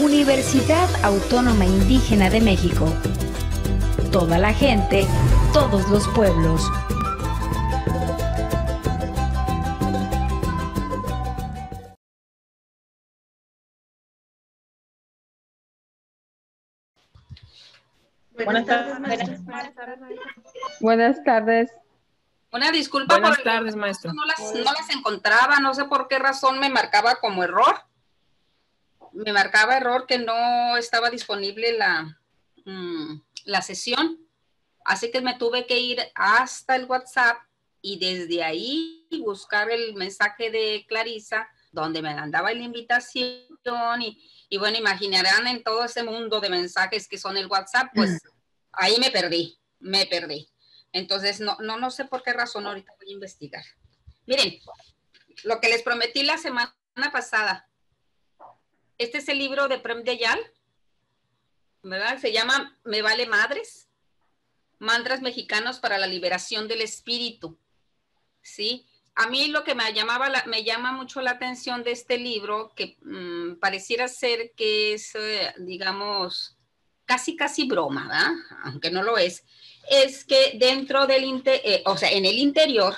Universidad Autónoma Indígena de México. Toda la gente, todos los pueblos. Buenas tardes, maestra. Buenas tardes. Una disculpa. Buenas tardes, maestra. No las encontraba, no sé por qué razón me marcaba como error. Me marcaba error que no estaba disponible la sesión. Así que me tuve que ir hasta el WhatsApp y desde ahí buscar el mensaje de Clarisa, donde me mandaba la invitación y bueno, imaginarán en todo ese mundo de mensajes que son el WhatsApp, pues ahí me perdí. Entonces, no sé por qué razón, ahorita voy a investigar. Miren, lo que les prometí la semana pasada, este es el libro de Prem Dayal, ¿verdad? Se llama Me Vale Madres, Mantras Mexicanos para la Liberación del Espíritu, ¿sí? A mí lo que me llama mucho la atención de este libro, que pareciera ser que es, digamos, casi broma, ¿verdad? Aunque no lo es que dentro del, en el interior,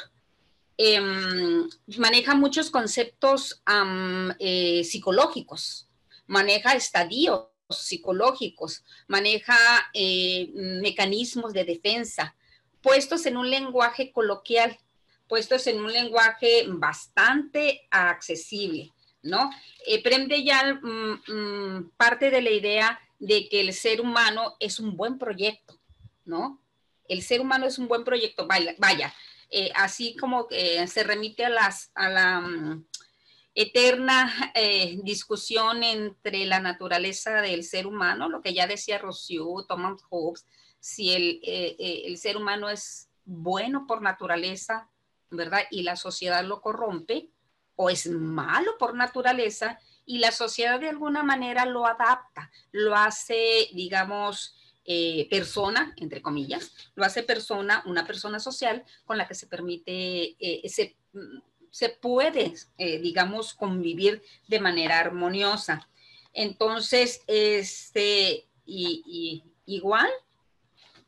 maneja muchos conceptos psicológicos, maneja estadios psicológicos, maneja mecanismos de defensa, puestos en un lenguaje coloquial, puestos en un lenguaje bastante accesible, ¿no? Prem Dayal parte de la idea de que el ser humano es un buen proyecto, ¿no? El ser humano es un buen proyecto, vaya, así como se remite a la eterna discusión entre la naturaleza del ser humano, lo que ya decía Rousseau, Thomas Hobbes, si el ser humano es bueno por naturaleza, ¿verdad? Y la sociedad lo corrompe, o es malo por naturaleza y la sociedad de alguna manera lo adapta, lo hace, digamos, persona, entre comillas, lo hace persona, una persona social con la que se permite, se puede, digamos, convivir de manera armoniosa. Entonces, igual,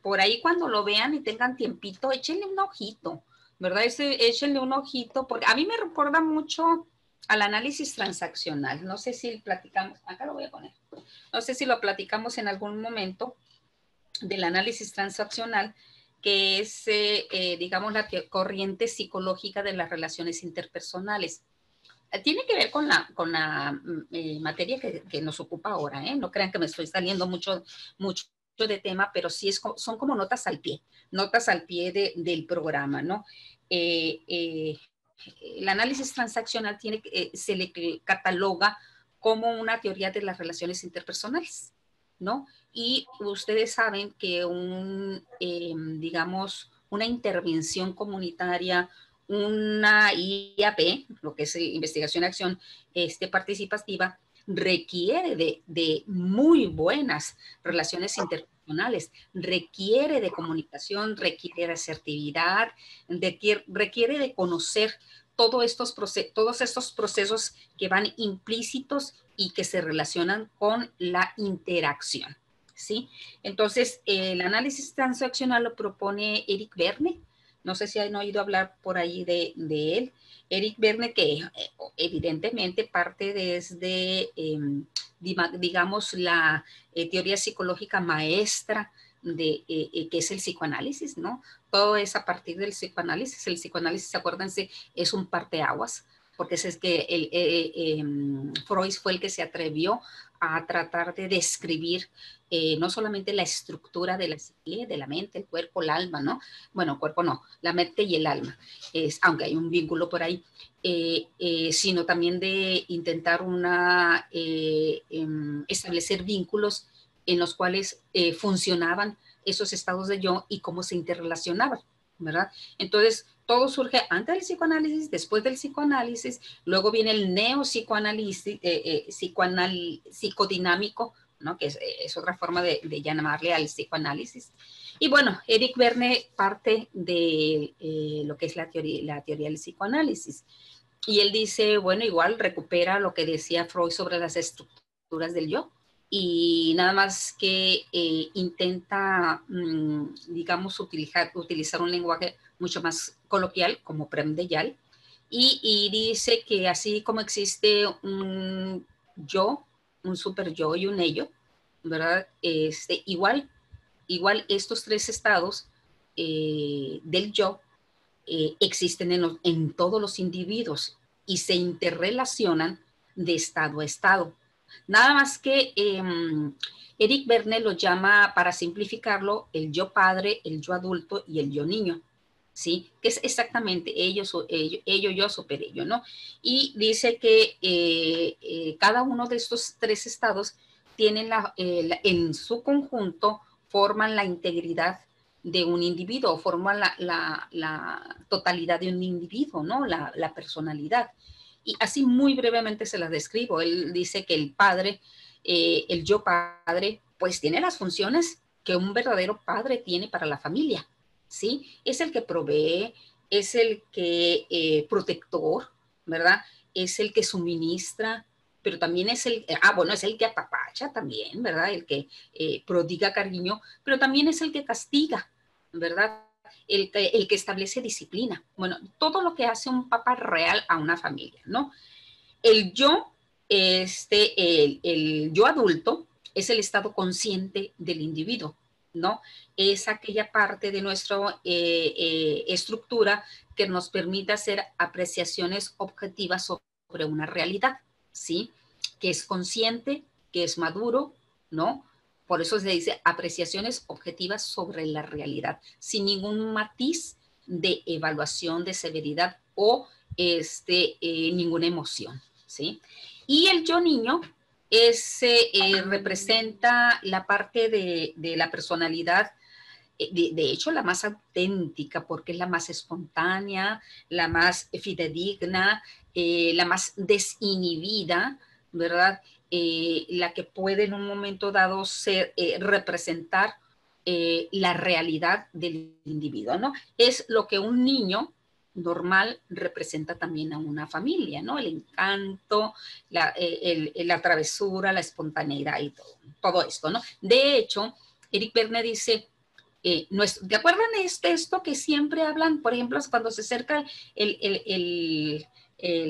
por ahí cuando lo vean y tengan tiempito, échenle un ojito, ¿verdad? Échenle un ojito, porque a mí me recuerda mucho al análisis transaccional. No sé si platicamos, acá lo voy a poner, no sé si lo platicamos en algún momento del análisis transaccional, que es, digamos, la corriente psicológica de las relaciones interpersonales. Tiene que ver con la materia que nos ocupa ahora, ¿eh? No crean que me estoy saliendo mucho de tema, pero sí son como notas al pie del programa, ¿no? El análisis transaccional se le cataloga como una teoría de las relaciones interpersonales, ¿no? Y ustedes saben que digamos, una intervención comunitaria, una IAP, lo que es investigación acción participativa, requiere de muy buenas relaciones interpersonales, requiere de comunicación, requiere de asertividad, requiere de conocer todos estos procesos que van implícitos y que se relacionan con la interacción, ¿sí? Entonces, el análisis transaccional lo propone Eric Berne. No sé si han oído hablar por ahí de él. Eric Berne, que evidentemente parte desde, digamos, la teoría psicológica maestra que es el psicoanálisis, ¿no? Todo es a partir del psicoanálisis. El psicoanálisis, acuérdense, es un parteaguas, porque es que Freud fue el que se atrevió a tratar de describir no solamente la estructura de la psique, de la mente, el cuerpo, el alma, ¿no? Bueno, cuerpo no, la mente y el alma, aunque hay un vínculo por ahí, sino también de intentar establecer vínculos en los cuales funcionaban esos estados de yo y cómo se interrelacionaban, ¿verdad? Entonces, todo surge antes del psicoanálisis, después del psicoanálisis, luego viene el neopsicoanálisis, psicodinámico, ¿no? Que es otra forma de llamarle al psicoanálisis. Y bueno, Eric Berne parte de lo que es la teoría del psicoanálisis. Y él dice, bueno, igual recupera lo que decía Freud sobre las estructuras del yo, y nada más que intenta, digamos, utilizar un lenguaje mucho más coloquial, como Prem Dayal, y dice que así como existe un yo, un super yo y un ello, ¿verdad? Igual estos tres estados del yo existen en todos los individuos y se interrelacionan de estado a estado. Nada más que Eric Berne lo llama, para simplificarlo, el yo padre, el yo adulto y el yo niño, ¿sí? Que es exactamente ello, yo, super ello, ¿no? Y dice que cada uno de estos tres estados tienen en su conjunto forman la integridad de un individuo, forman la totalidad de un individuo, ¿no? La personalidad. Y así muy brevemente se las describo. Él dice que el padre, el yo padre, pues tiene las funciones que un verdadero padre tiene para la familia, ¿sí? Es el que provee, es el que protector, ¿verdad? Es el que suministra, pero también es es el que apapacha también, ¿verdad? El que prodiga cariño, pero también es el que castiga, ¿verdad? El que establece disciplina. Bueno, todo lo que hace un papá real a una familia, ¿no? El yo, el yo adulto es el estado consciente del individuo, ¿no? Es aquella parte de nuestra estructura que nos permite hacer apreciaciones objetivas sobre una realidad, ¿sí? Que es consciente, que es maduro, ¿no? Por eso se dice apreciaciones objetivas sobre la realidad, sin ningún matiz de evaluación, de severidad o ninguna emoción, ¿sí? Y el yo niño representa la parte de la personalidad, de hecho la más auténtica, porque es la más espontánea, la más fidedigna, la más desinhibida, ¿verdad? La que puede en un momento dado representar la realidad del individuo, ¿no? Es lo que un niño normal representa también a una familia, ¿no? El encanto, la travesura, la espontaneidad y todo esto, ¿no? De hecho, Eric Berne dice, ¿te acuerdan esto que siempre hablan, por ejemplo, cuando se acerca el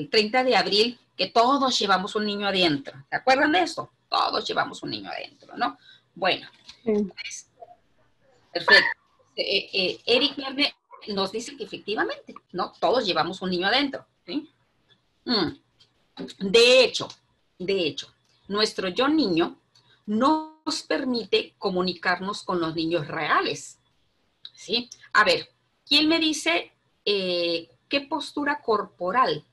30 de abril, que todos llevamos un niño adentro? ¿Se acuerdan de esto? Todos llevamos un niño adentro, ¿no? Bueno, Sí. pues, perfecto. Eric Berne nos dice que efectivamente, ¿no? Todos llevamos un niño adentro, ¿sí? De hecho, nuestro yo niño no nos permite comunicarnos con los niños reales, ¿sí? A ver, ¿quién me dice qué postura corporal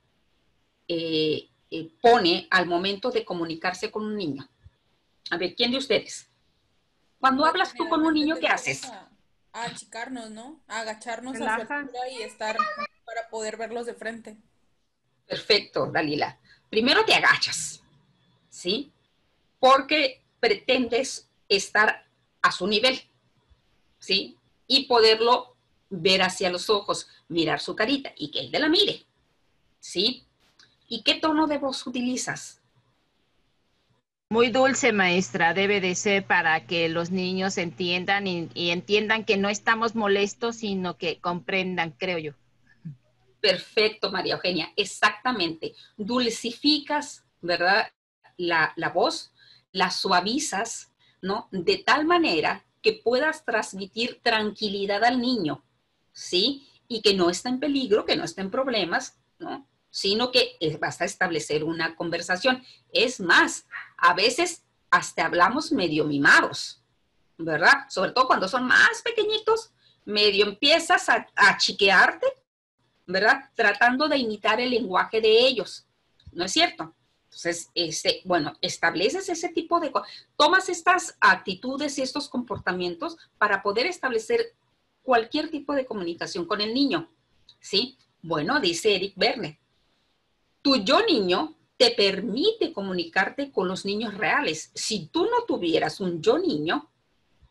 pone al momento de comunicarse con un niño? A ver, ¿quién de ustedes? Cuando hablas tú con un niño, ¿qué haces? A achicarnos, ¿no? A agacharnos a su Relajas. altura y estar para poder verlos de frente. Perfecto, Dalila. Primero te agachas, ¿sí? Porque pretendes estar a su nivel, ¿sí? Y poderlo ver hacia los ojos, mirar su carita y que él te la mire, ¿sí? ¿Y qué tono de voz utilizas? Muy dulce, maestra, debe de ser para que los niños entiendan y entiendan que no estamos molestos, sino que comprendan, creo yo. Perfecto, María Eugenia, exactamente. Dulcificas, ¿verdad? La voz, la suavizas, ¿no? De tal manera que puedas transmitir tranquilidad al niño, ¿sí? Y que no está en peligro, que no está en problemas, ¿no? Sino que vas a establecer una conversación. Es más, a veces hasta hablamos medio mimados, ¿verdad? Sobre todo cuando son más pequeñitos, medio empiezas a chiquearte, ¿verdad? Tratando de imitar el lenguaje de ellos, ¿no es cierto? Entonces, bueno, estableces ese tipo de cosas, tomas estas actitudes y estos comportamientos para poder establecer cualquier tipo de comunicación con el niño, ¿sí? Bueno, dice Eric Berne, tu yo niño te permite comunicarte con los niños reales. Si tú no tuvieras un yo niño,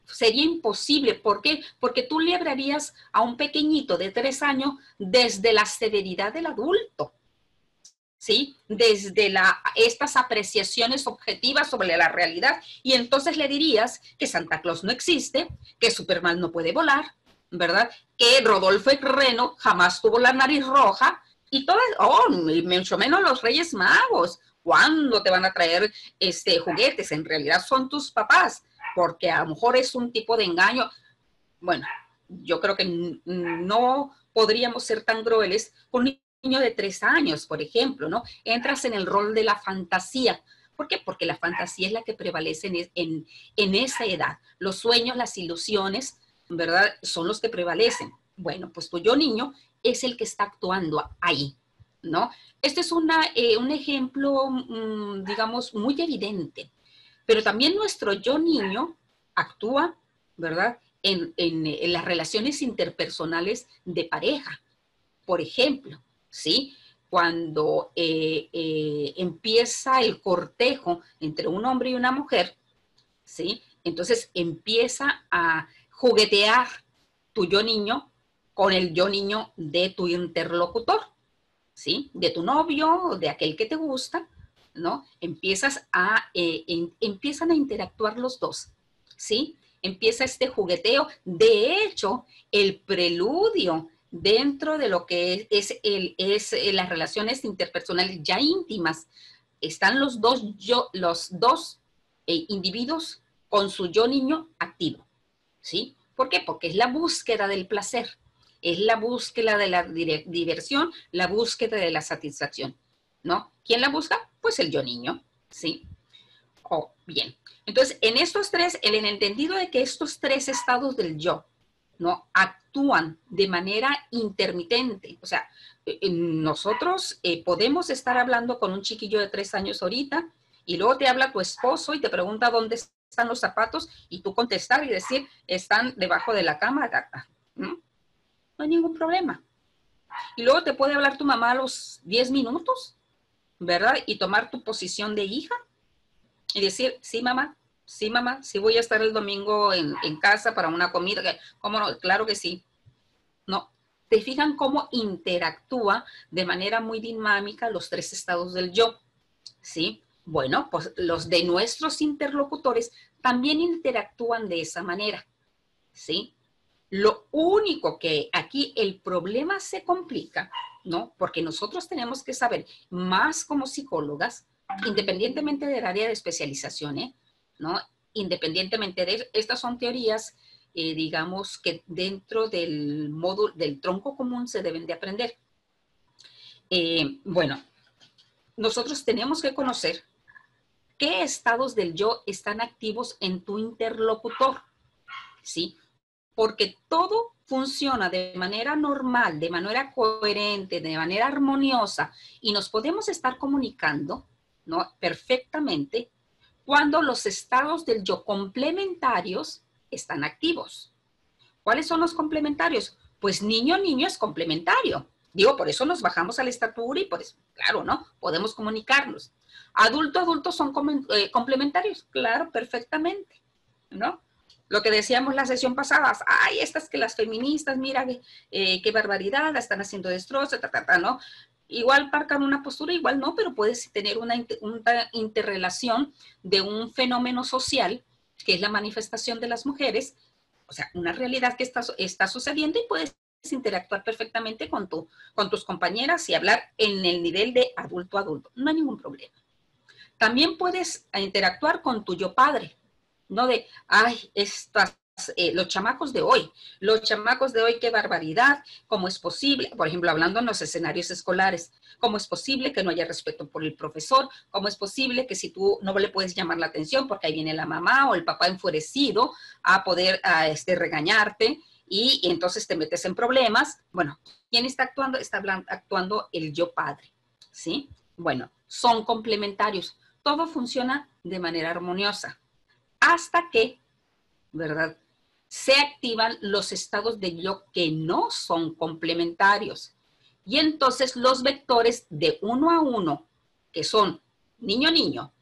sería imposible. ¿Por qué? Porque tú le hablarías a un pequeñito de 3 años desde la severidad del adulto, ¿sí? Desde estas apreciaciones objetivas sobre la realidad, y entonces le dirías que Santa Claus no existe, que Superman no puede volar, ¿verdad? Que Rodolfo el Reno jamás tuvo la nariz roja, y todas, y mucho menos los Reyes Magos. ¿Cuándo te van a traer juguetes? En realidad son tus papás, porque a lo mejor es un tipo de engaño. Bueno, yo creo que no podríamos ser tan crueles con un niño de 3 años, por ejemplo, ¿no? Entras en el rol de la fantasía. ¿Por qué? Porque la fantasía es la que prevalece en esa edad. Los sueños, las ilusiones, ¿verdad? Son los que prevalecen. Bueno, pues tu yo niño es el que está actuando ahí, ¿no? Este es un ejemplo, digamos, muy evidente. Pero también nuestro yo niño actúa, ¿verdad?, en las relaciones interpersonales de pareja. Por ejemplo, ¿sí? Cuando empieza el cortejo entre un hombre y una mujer, ¿sí? Entonces empieza a juguetear tu yo niño con el yo niño de tu interlocutor, ¿sí? De tu novio, de aquel que te gusta, ¿no? Empiezan a interactuar los dos, ¿sí? Empieza este jugueteo. De hecho, el preludio dentro de lo que es las relaciones interpersonales ya íntimas, están los dos individuos con su yo niño activo, ¿sí? ¿Por qué? Porque es la búsqueda del placer, es la búsqueda de la diversión, la búsqueda de la satisfacción, ¿no? ¿Quién la busca? Pues el yo niño, ¿sí? Oh, bien. Entonces, en estos tres, en el entendido de que estos tres estados del yo, ¿no?, actúan de manera intermitente. O sea, nosotros podemos estar hablando con un chiquillo de 3 años ahorita, y luego te habla tu esposo y te pregunta dónde están los zapatos, y tú contestar y decir, están debajo de la cama, gata. ¿No? No hay ningún problema. Y luego te puede hablar tu mamá a los 10 minutos, ¿verdad? Y tomar tu posición de hija y decir, sí, mamá, sí voy a estar el domingo en casa para una comida. ¿Cómo no? Claro que sí. No. ¿Te fijan cómo interactúa de manera muy dinámica los tres estados del yo? ¿Sí? Bueno, pues los de nuestros interlocutores también interactúan de esa manera. ¿Sí? Lo único que aquí el problema se complica, ¿no? Porque nosotros tenemos que saber, más como psicólogas, independientemente del área de especialización, ¿no? Independientemente de estas son teorías, digamos, que dentro del módulo, del tronco común se deben de aprender. Bueno, nosotros tenemos que conocer qué estados del yo están activos en tu interlocutor, ¿sí? Porque todo funciona de manera normal, de manera coherente, de manera armoniosa, y nos podemos estar comunicando, ¿no?, perfectamente cuando los estados del yo complementarios están activos. ¿Cuáles son los complementarios? Pues niño es complementario. Digo, por eso nos bajamos a la estatura y por eso, claro, ¿no? Podemos comunicarnos. Adulto son complementarios, claro, perfectamente, ¿no? Lo que decíamos la sesión pasada, ay, estas que las feministas, mira qué barbaridad, la están haciendo destrozos, ¿no? Igual marcan una postura, igual no, pero puedes tener una interrelación de un fenómeno social, que es la manifestación de las mujeres, o sea, una realidad que está sucediendo, y puedes interactuar perfectamente con tus compañeras y hablar en el nivel de adulto a adulto. No hay ningún problema. También puedes interactuar con tu yo padre, no de, ay, los chamacos de hoy, qué barbaridad, ¿cómo es posible? Por ejemplo, hablando en los escenarios escolares, ¿cómo es posible que no haya respeto por el profesor? ¿Cómo es posible que si tú no le puedes llamar la atención porque ahí viene la mamá o el papá enfurecido a poder regañarte y entonces te metes en problemas? Bueno, ¿quién está actuando? Está actuando el yo padre, ¿sí? Bueno, son complementarios. Todo funciona de manera armoniosa hasta que, ¿verdad?, se activan los estados de yo que no son complementarios. Y entonces los vectores de 1 a 1, que son niño,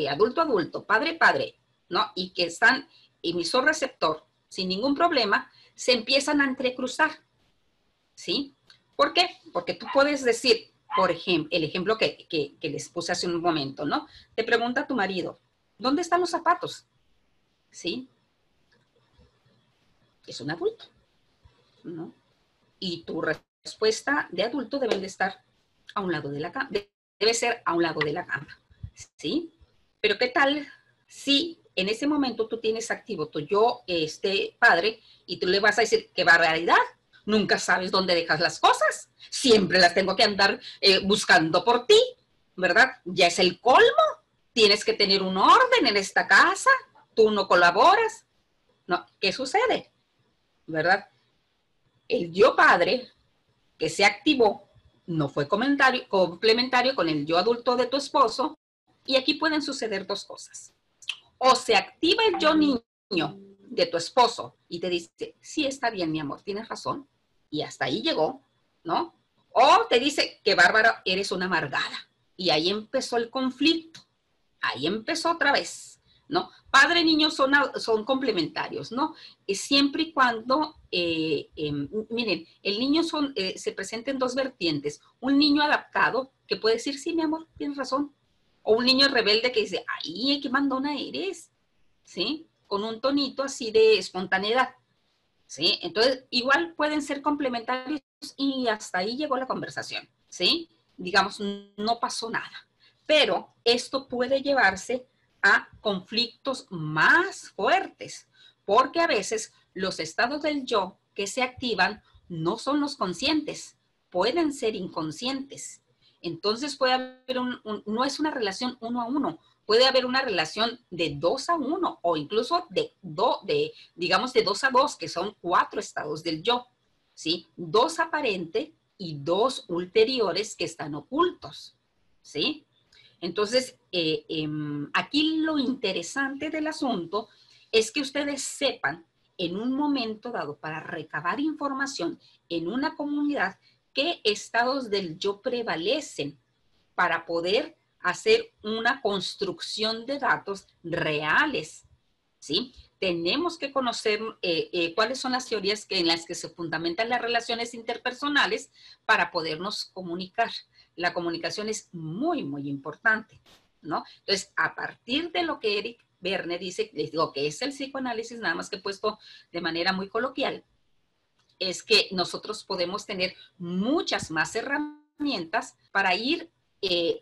adulto, padre, ¿no? Y que están emisor-receptor sin ningún problema, se empiezan a entrecruzar, ¿sí? ¿Por qué? Porque tú puedes decir, Por ejemplo, el ejemplo que les puse hace un momento, ¿no? Te pregunta tu marido, ¿dónde están los zapatos? ¿Sí? Es un adulto, ¿no? Y tu respuesta de adulto debe de estar a un lado de la cama, debe ser a un lado de la cama, ¿sí? Pero ¿qué tal si en ese momento tú tienes activo tu yo, padre, y tú le vas a decir, qué barbaridad, nunca sabes dónde dejas las cosas, siempre las tengo que andar buscando por ti, ¿verdad? Ya es el colmo, tienes que tener un orden en esta casa, tú no colaboras, ¿no? ¿Qué sucede? ¿Verdad? El yo padre que se activó no fue complementario con el yo adulto de tu esposo, y aquí pueden suceder dos cosas. O se activa el yo niño de tu esposo y te dice, sí, está bien, mi amor, tienes razón, y hasta ahí llegó, ¿no? O te dice, qué bárbaro, eres una amargada. Y ahí empezó el conflicto, ahí empezó otra vez, ¿no? Padre y niño son complementarios, ¿no? Siempre y cuando, miren, el niño se presenta en dos vertientes. Un niño adaptado que puede decir, sí, mi amor, tienes razón. O un niño rebelde que dice, ay, qué mandona eres, ¿sí? Con un tonito así de espontaneidad, ¿sí? Entonces, igual pueden ser complementarios y hasta ahí llegó la conversación, ¿sí? Digamos, no pasó nada. Pero esto puede llevarse a conflictos más fuertes, porque a veces los estados del yo que se activan no son los conscientes, pueden ser inconscientes. Entonces puede haber no es una relación 1 a 1, puede haber una relación de 2 a 1 o incluso digamos de 2 a 2, que son 4 estados del yo, ¿sí? 2 aparente y 2 ulteriores que están ocultos, ¿sí? Entonces, aquí lo interesante del asunto es que ustedes sepan en un momento dado para recabar información en una comunidad qué estados del yo prevalecen para poder hacer una construcción de datos reales, ¿sí? Tenemos que conocer cuáles son las teorías en las que se fundamentan las relaciones interpersonales para podernos comunicar. La comunicación es muy, muy importante, ¿no? Entonces, a partir de lo que Eric Verne dice, les digo que es el psicoanálisis, nada más que puesto de manera muy coloquial, es que nosotros podemos tener muchas más herramientas para ir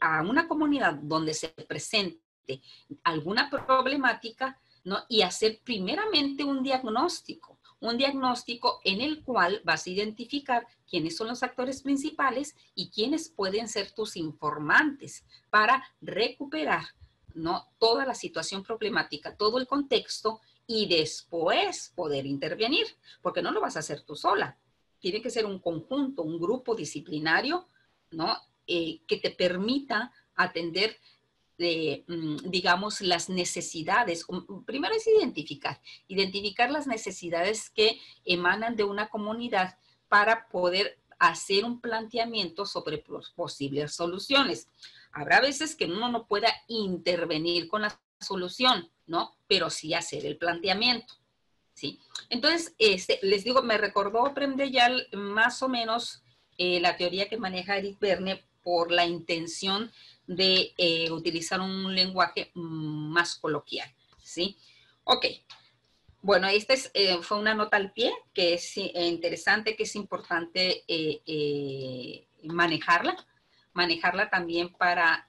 a una comunidad donde se presente alguna problemática, ¿no? Y hacer primeramente un diagnóstico en el cual vas a identificar quiénes son los actores principales y quiénes pueden ser tus informantes para recuperar, ¿no? Toda la situación problemática, todo el contexto, y después poder intervenir, porque no lo vas a hacer tú sola. Tiene que ser un conjunto, un grupo disciplinario, ¿no? Que te permita atender, digamos, las necesidades. Primero es identificar las necesidades que emanan de una comunidad para poder hacer un planteamiento sobre posibles soluciones. Habrá veces que uno no pueda intervenir con la solución, ¿no? Pero sí hacer el planteamiento, ¿sí? Entonces, les digo, me recordó Prem-Dayal más o menos la teoría que maneja Eric Verne por la intención de utilizar un lenguaje más coloquial, ¿sí? Ok. Bueno, esta fue una nota al pie que es interesante, que es importante manejarla también para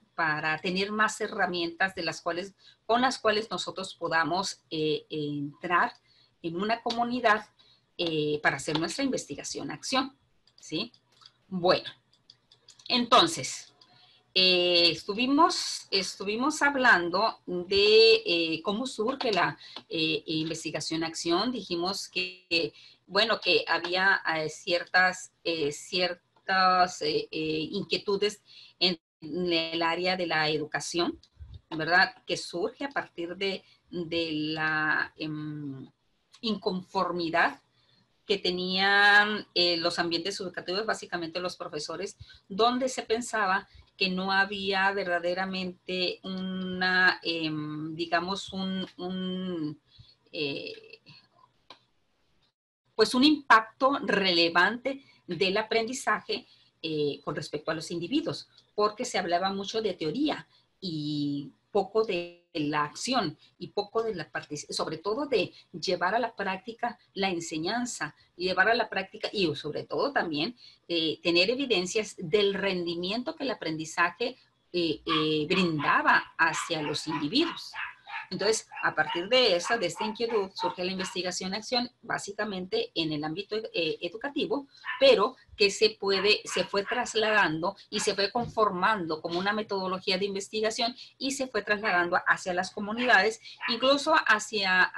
tener más herramientas con las cuales nosotros podamos entrar en una comunidad para hacer nuestra investigación-acción, ¿sí? Bueno, entonces, estuvimos hablando de cómo surge la investigación-acción. Dijimos que, bueno, que había ciertas inquietudes en el área de la educación, ¿verdad? Que surge a partir de la inconformidad que tenían los ambientes educativos, básicamente los profesores, donde se pensaba que no había verdaderamente una, digamos, pues un impacto relevante del aprendizaje con respecto a los individuos, porque se hablaba mucho de teoría y poco de la acción y poco de la sobre todo de llevar a la práctica la enseñanza, llevar a la práctica y sobre todo también tener evidencias del rendimiento que el aprendizaje brindaba hacia los individuos. Entonces, a partir de esta inquietud surge la investigación-acción, básicamente en el ámbito educativo, pero que se fue trasladando y se fue conformando como una metodología de investigación y se fue trasladando hacia las comunidades, incluso hacia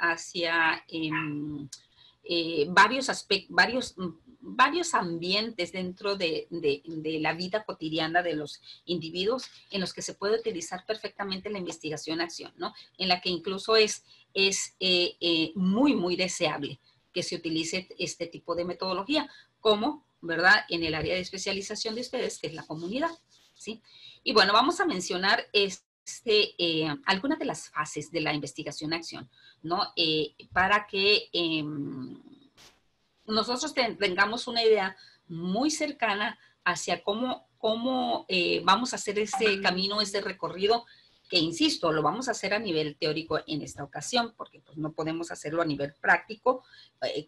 varios ambientes dentro de la vida cotidiana de los individuos en los que se puede utilizar perfectamente la investigación-acción, ¿no? En la que incluso es muy, muy deseable que se utilice este tipo de metodología, como, ¿verdad?, en el área de especialización de ustedes, que es la comunidad, ¿sí? Y bueno, vamos a mencionar algunas de las fases de la investigación-acción, ¿no? Para que nosotros tengamos una idea muy cercana hacia cómo vamos a hacer ese camino, ese recorrido, que insisto, lo vamos a hacer a nivel teórico en esta ocasión, porque pues, no podemos hacerlo a nivel práctico.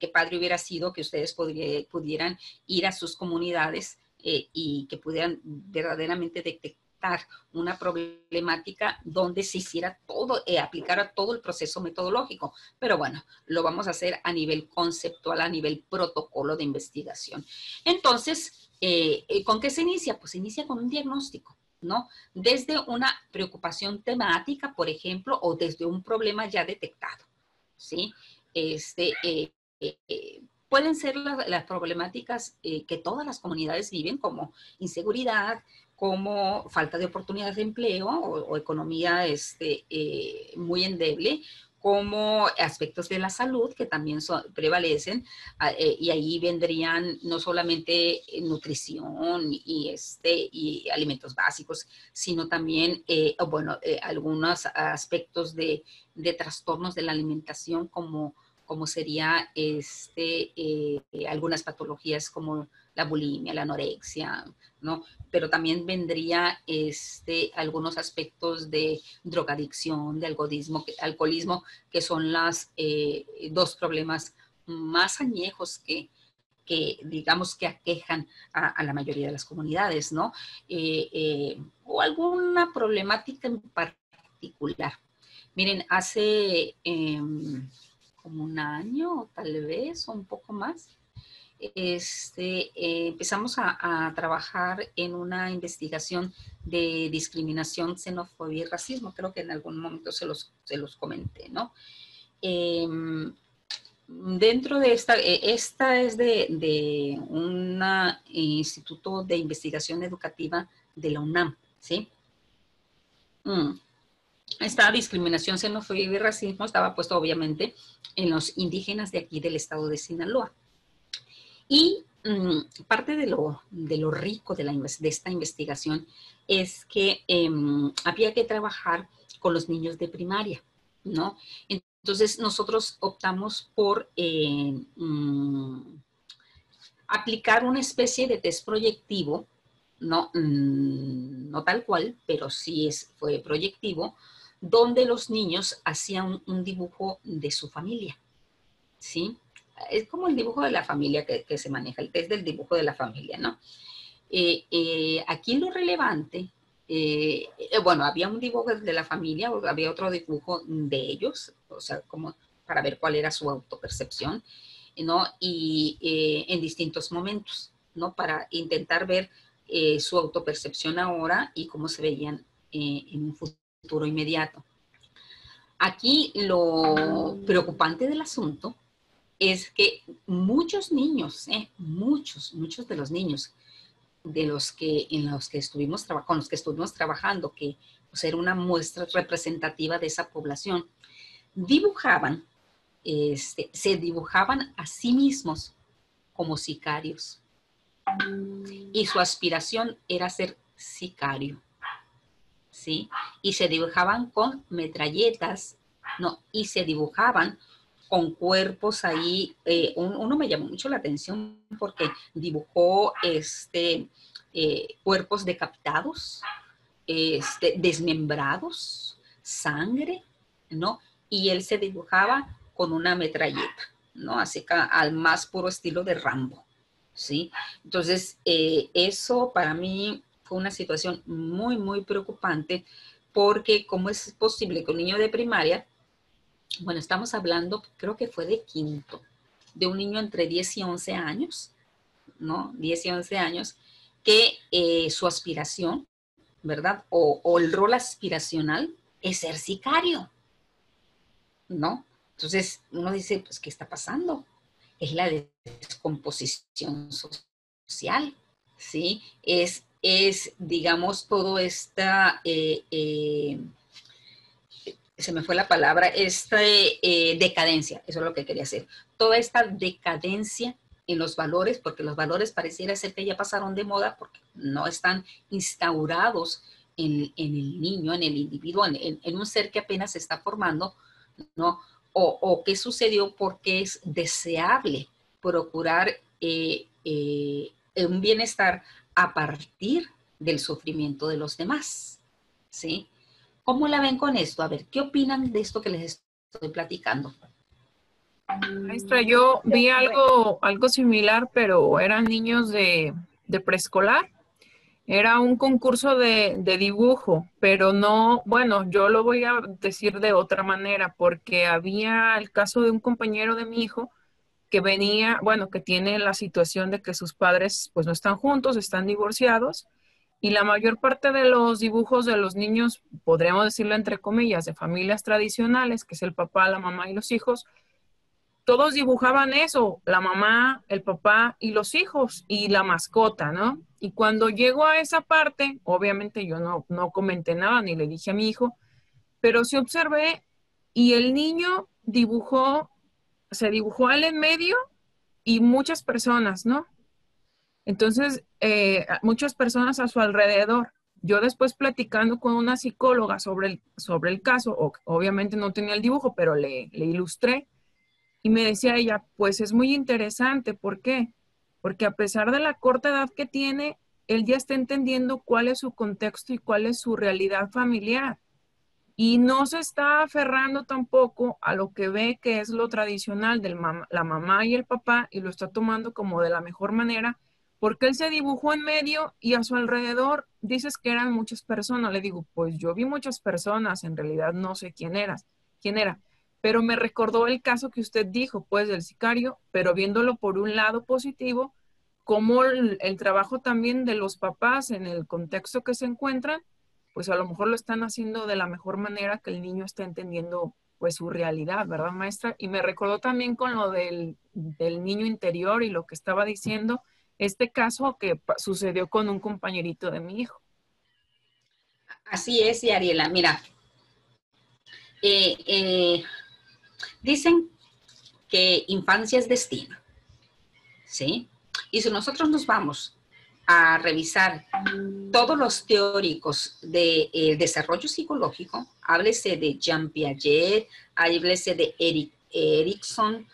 Qué padre hubiera sido que ustedes pudieran ir a sus comunidades y que pudieran verdaderamente detectar una problemática donde se hiciera todo, aplicara todo el proceso metodológico. Pero bueno, lo vamos a hacer a nivel conceptual, a nivel protocolo de investigación. Entonces, ¿con qué se inicia? Pues se inicia con un diagnóstico, ¿no? Desde una preocupación temática, por ejemplo, o desde un problema ya detectado, ¿sí? Pueden ser las problemáticas que todas las comunidades viven, como inseguridad, como falta de oportunidades de empleo o economía muy endeble, como aspectos de la salud que también prevalecen, y ahí vendrían no solamente nutrición y alimentos básicos, sino también, algunos aspectos de trastornos de la alimentación, como sería algunas patologías como la bulimia, la anorexia, ¿no? Pero también vendría algunos aspectos de drogadicción, de alcoholismo, que son los dos problemas más añejos que digamos que aquejan a la mayoría de las comunidades, ¿no? O alguna problemática en particular. Miren, hace como un año, tal vez, o un poco más, empezamos a trabajar en una investigación de discriminación, xenofobia y racismo. Creo que en algún momento se los comenté, ¿no? Dentro de esta es de un instituto de investigación educativa de la UNAM, ¿sí? Esta discriminación, xenofobia y racismo estaba puesto obviamente en los indígenas de aquí del estado de Sinaloa. Y parte de lo rico de esta investigación es que había que trabajar con los niños de primaria, ¿no? Entonces nosotros optamos por aplicar una especie de test proyectivo, no tal cual, pero sí fue proyectivo, donde los niños hacían un dibujo de su familia, ¿sí? Es como el dibujo de la familia que se maneja, el test del dibujo de la familia, ¿no? Aquí lo relevante, había un dibujo de la familia, había otro dibujo de ellos, o sea, como para ver cuál era su autopercepción, ¿no? Y en distintos momentos, ¿no? Para intentar ver su autopercepción ahora y cómo se veían en un futuro inmediato. Aquí lo preocupante del asunto es que muchos niños, muchos de los niños con los que estuvimos trabajando, que pues, era una muestra representativa de esa población, dibujaban, se dibujaban a sí mismos como sicarios. Y su aspiración era ser sicario, ¿sí? Y se dibujaban con metralletas, ¿no? Y se dibujaban con cuerpos ahí. Uno me llamó mucho la atención porque dibujó cuerpos decapitados, desmembrados, sangre, ¿no? Y él se dibujaba con una metralleta, ¿no? Así que al más puro estilo de Rambo, ¿sí? Entonces, eso para mí fue una situación muy, muy preocupante, porque ¿cómo es posible que un niño de primaria, bueno, estamos hablando, creo que fue de quinto, de un niño entre 10 y 11 años, ¿no? 10 y 11 años, que su aspiración, ¿verdad? O el rol aspiracional es ser sicario, ¿no? Entonces uno dice, pues, ¿qué está pasando? Es la descomposición social, ¿sí? Es digamos, todo esta, se me fue la palabra, decadencia, eso es lo que quería hacer. Toda esta decadencia en los valores, porque los valores pareciera ser que ya pasaron de moda, porque no están instaurados en el niño, en el individuo, en un ser que apenas se está formando, ¿no? O qué sucedió, porque es deseable procurar un bienestar a partir del sufrimiento de los demás, ¿sí? ¿Cómo la ven con esto? A ver, ¿qué opinan de esto que les estoy platicando? Maestra, yo vi algo similar, pero eran niños de preescolar. Era un concurso de dibujo, pero no, bueno, yo lo voy a decir de otra manera, porque había el caso de un compañero de mi hijo que venía, bueno, que tiene la situación de que sus padres pues no están juntos, están divorciados, y la mayor parte de los dibujos de los niños, podríamos decirlo entre comillas, de familias tradicionales, que es el papá, la mamá y los hijos, todos dibujaban eso, la mamá, el papá y los hijos y la mascota, ¿no? Y cuando llegó a esa parte, obviamente yo no comenté nada ni le dije a mi hijo, pero sí observé y el niño se dibujó a él en medio y muchas personas, ¿no? Entonces, muchas personas a su alrededor. Yo después platicando con una psicóloga sobre el caso, obviamente no tenía el dibujo, pero le ilustré. Y me decía ella, pues es muy interesante. ¿Por qué? Porque a pesar de la corta edad que tiene, él ya está entendiendo cuál es su contexto y cuál es su realidad familiar. Y no se está aferrando tampoco a lo que ve que es lo tradicional de la mamá y el papá y lo está tomando como de la mejor manera, porque él se dibujó en medio y a su alrededor dices que eran muchas personas. Le digo, pues yo vi muchas personas, en realidad no sé quién era. Pero me recordó el caso que usted dijo, pues, del sicario, pero viéndolo por un lado positivo, como el trabajo también de los papás en el contexto que se encuentran, pues a lo mejor lo están haciendo de la mejor manera que el niño está entendiendo, pues, su realidad, ¿verdad, maestra? Y me recordó también con lo del niño interior y lo que estaba diciendo, este caso que sucedió con un compañerito de mi hijo. Así es, y Ariela, mira, dicen que infancia es destino, ¿sí? Y si nosotros nos vamos a revisar todos los teóricos de desarrollo psicológico, háblese de Jean Piaget, háblese de Erikson,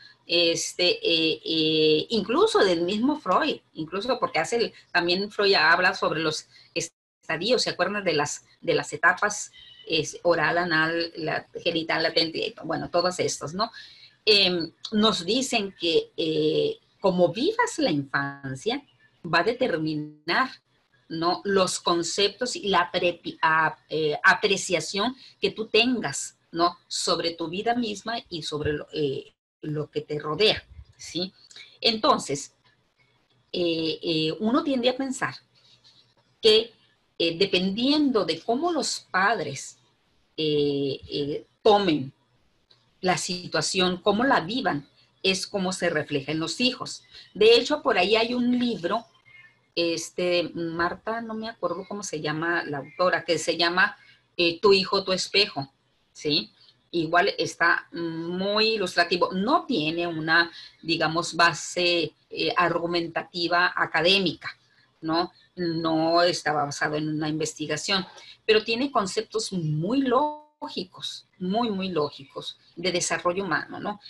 incluso del mismo Freud, incluso porque también Freud habla sobre los estadios, ¿se acuerdan de las etapas oral, anal, genital, latente? Bueno, todos estos, ¿no? Nos dicen que como vivas la infancia, va a determinar, ¿no?, los conceptos y la apreciación que tú tengas, ¿no?, sobre tu vida misma y sobre lo que te rodea, ¿sí? Entonces, uno tiende a pensar que dependiendo de cómo los padres tomen la situación, cómo la vivan, es cómo se refleja en los hijos. De hecho, por ahí hay un libro, Marta, no me acuerdo cómo se llama la autora, que se llama Tu hijo, tu espejo, ¿sí? Igual está muy ilustrativo. No tiene una, digamos, base argumentativa académica, ¿no? No está basado en una investigación, pero tiene conceptos muy lógicos, lógicos, muy lógicos, de desarrollo humano, ¿no?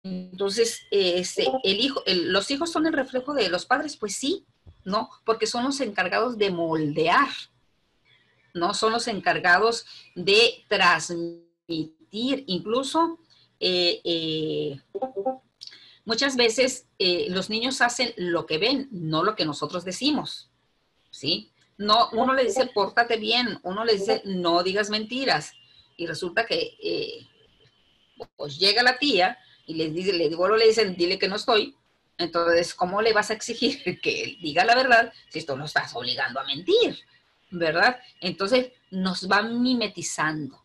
Entonces, los hijos son el reflejo de los padres, pues sí, ¿no? Porque son los encargados de moldear, ¿no? Son los encargados de transmitir, incluso muchas veces los niños hacen lo que ven, no lo que nosotros decimos, ¿sí? No, uno le dice, pórtate bien, uno le dice, no digas mentiras, y resulta que pues llega la tía y le dicen, dile que no estoy. Entonces, ¿cómo le vas a exigir que él diga la verdad si esto lo estás obligando a mentir? ¿Verdad? Entonces, nos van mimetizando.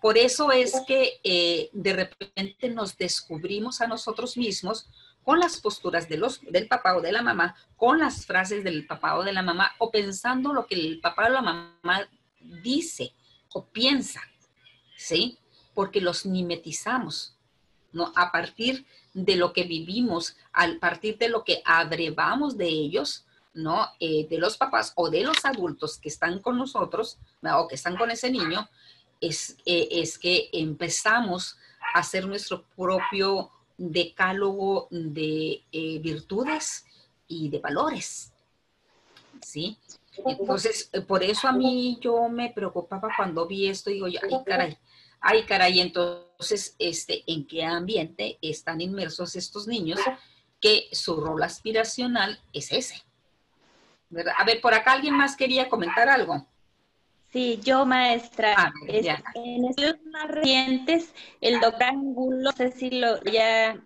Por eso es que de repente nos descubrimos a nosotros mismos con las posturas del papá o de la mamá, con las frases del papá o de la mamá, o pensando lo que el papá o la mamá dice o piensa, ¿sí? Porque los mimetizamos, ¿no? A partir de lo que vivimos, a partir de lo que abrevamos de ellos, ¿no? De los papás o de los adultos que están con nosotros, ¿no? O que están con ese niño, es que empezamos a hacer nuestro propio decálogo de virtudes y de valores, ¿sí? Entonces, por eso a mí yo me preocupaba cuando vi esto, digo yo, ay caray, entonces, ¿en qué ambiente están inmersos estos niños que su rol aspiracional es ese? ¿Verdad? A ver, por acá alguien más quería comentar algo. Sí, yo, maestra. Ya. En estudios más recientes, el doctor Angulo, no sé si lo ya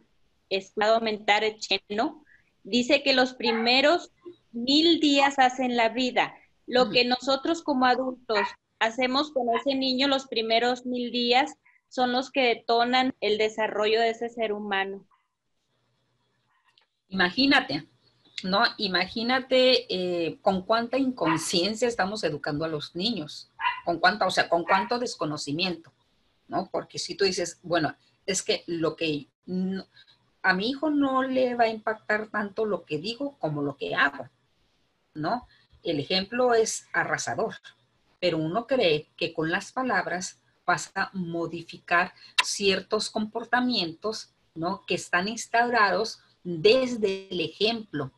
escuchado aumentar el cheno, dice que los primeros 1000 días hacen la vida. Lo que nosotros como adultos hacemos con ese niño los primeros 1000 días son los que detonan el desarrollo de ese ser humano. Imagínate, ¿no? Imagínate con cuánta inconsciencia estamos educando a los niños, con cuánto desconocimiento, ¿no? Porque si tú dices, bueno, es que a mi hijo no le va a impactar tanto lo que digo como lo que hago, ¿no? El ejemplo es arrasador, pero uno cree que con las palabras vas a modificar ciertos comportamientos, ¿no? Que están instaurados desde el ejemplo,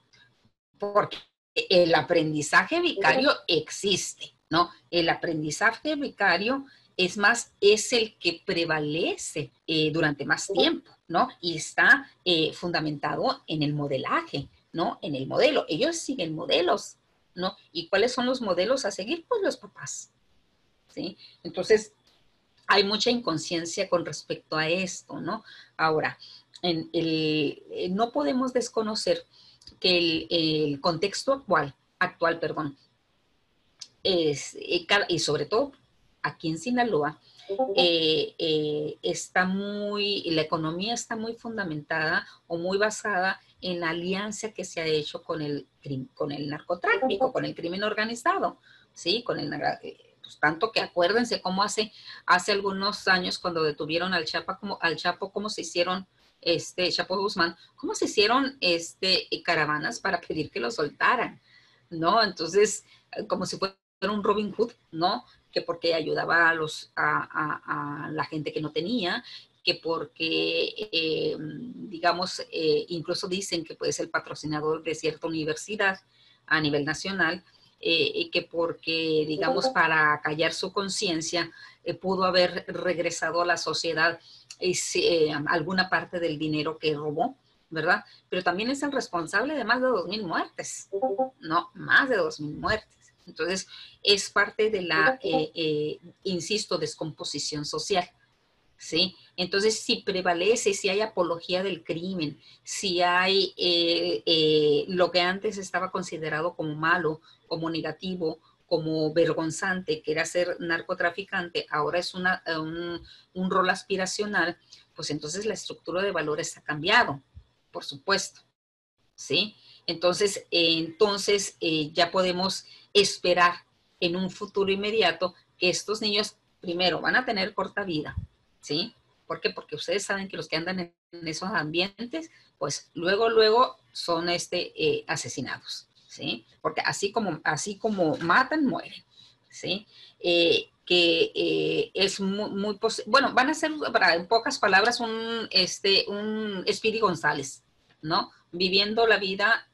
porque el aprendizaje vicario existe, ¿no? El aprendizaje vicario es el que prevalece durante más tiempo, ¿no? Y está fundamentado en el modelaje, ¿no? En el modelo. Ellos siguen modelos, ¿no? ¿Y cuáles son los modelos a seguir? Pues los papás, ¿sí? Entonces, hay mucha inconsciencia con respecto a esto, ¿no? Ahora, no podemos desconocer que el contexto actual, y sobre todo aquí en Sinaloa, la economía está muy fundamentada o muy basada en la alianza que se ha hecho con el narcotráfico, con el crimen organizado, ¿sí? Pues tanto que acuérdense cómo hace algunos años cuando detuvieron al Chapo, cómo se hicieron, Chapo Guzmán, cómo se hicieron caravanas para pedir que lo soltaran, ¿no? Entonces, como si fuera un Robin Hood, ¿no? Que porque ayudaba a la gente que no tenía, que porque, incluso dicen que puede ser el patrocinador de cierta universidad a nivel nacional, que porque, digamos, para callar su conciencia, pudo haber regresado a la sociedad alguna parte del dinero que robó, ¿verdad? Pero también es el responsable de más de 2000 muertes, ¿no? Más de 2000 muertes. Entonces, es parte de la, insisto, descomposición social, ¿sí? Entonces, si prevalece, si hay apología del crimen, si hay lo que antes estaba considerado como malo, como negativo, como vergonzante, que era ser narcotraficante, ahora es un rol aspiracional, pues entonces la estructura de valores ha cambiado, por supuesto, ¿sí? Entonces ya podemos esperar en un futuro inmediato que estos niños, primero, van a tener corta vida, ¿sí? ¿Por qué? Porque ustedes saben que los que andan en esos ambientes, pues luego son asesinados, ¿sí? Porque así como matan, mueren, ¿sí? que es bueno, van a ser, en pocas palabras, un Speedy González, ¿no? Viviendo la vida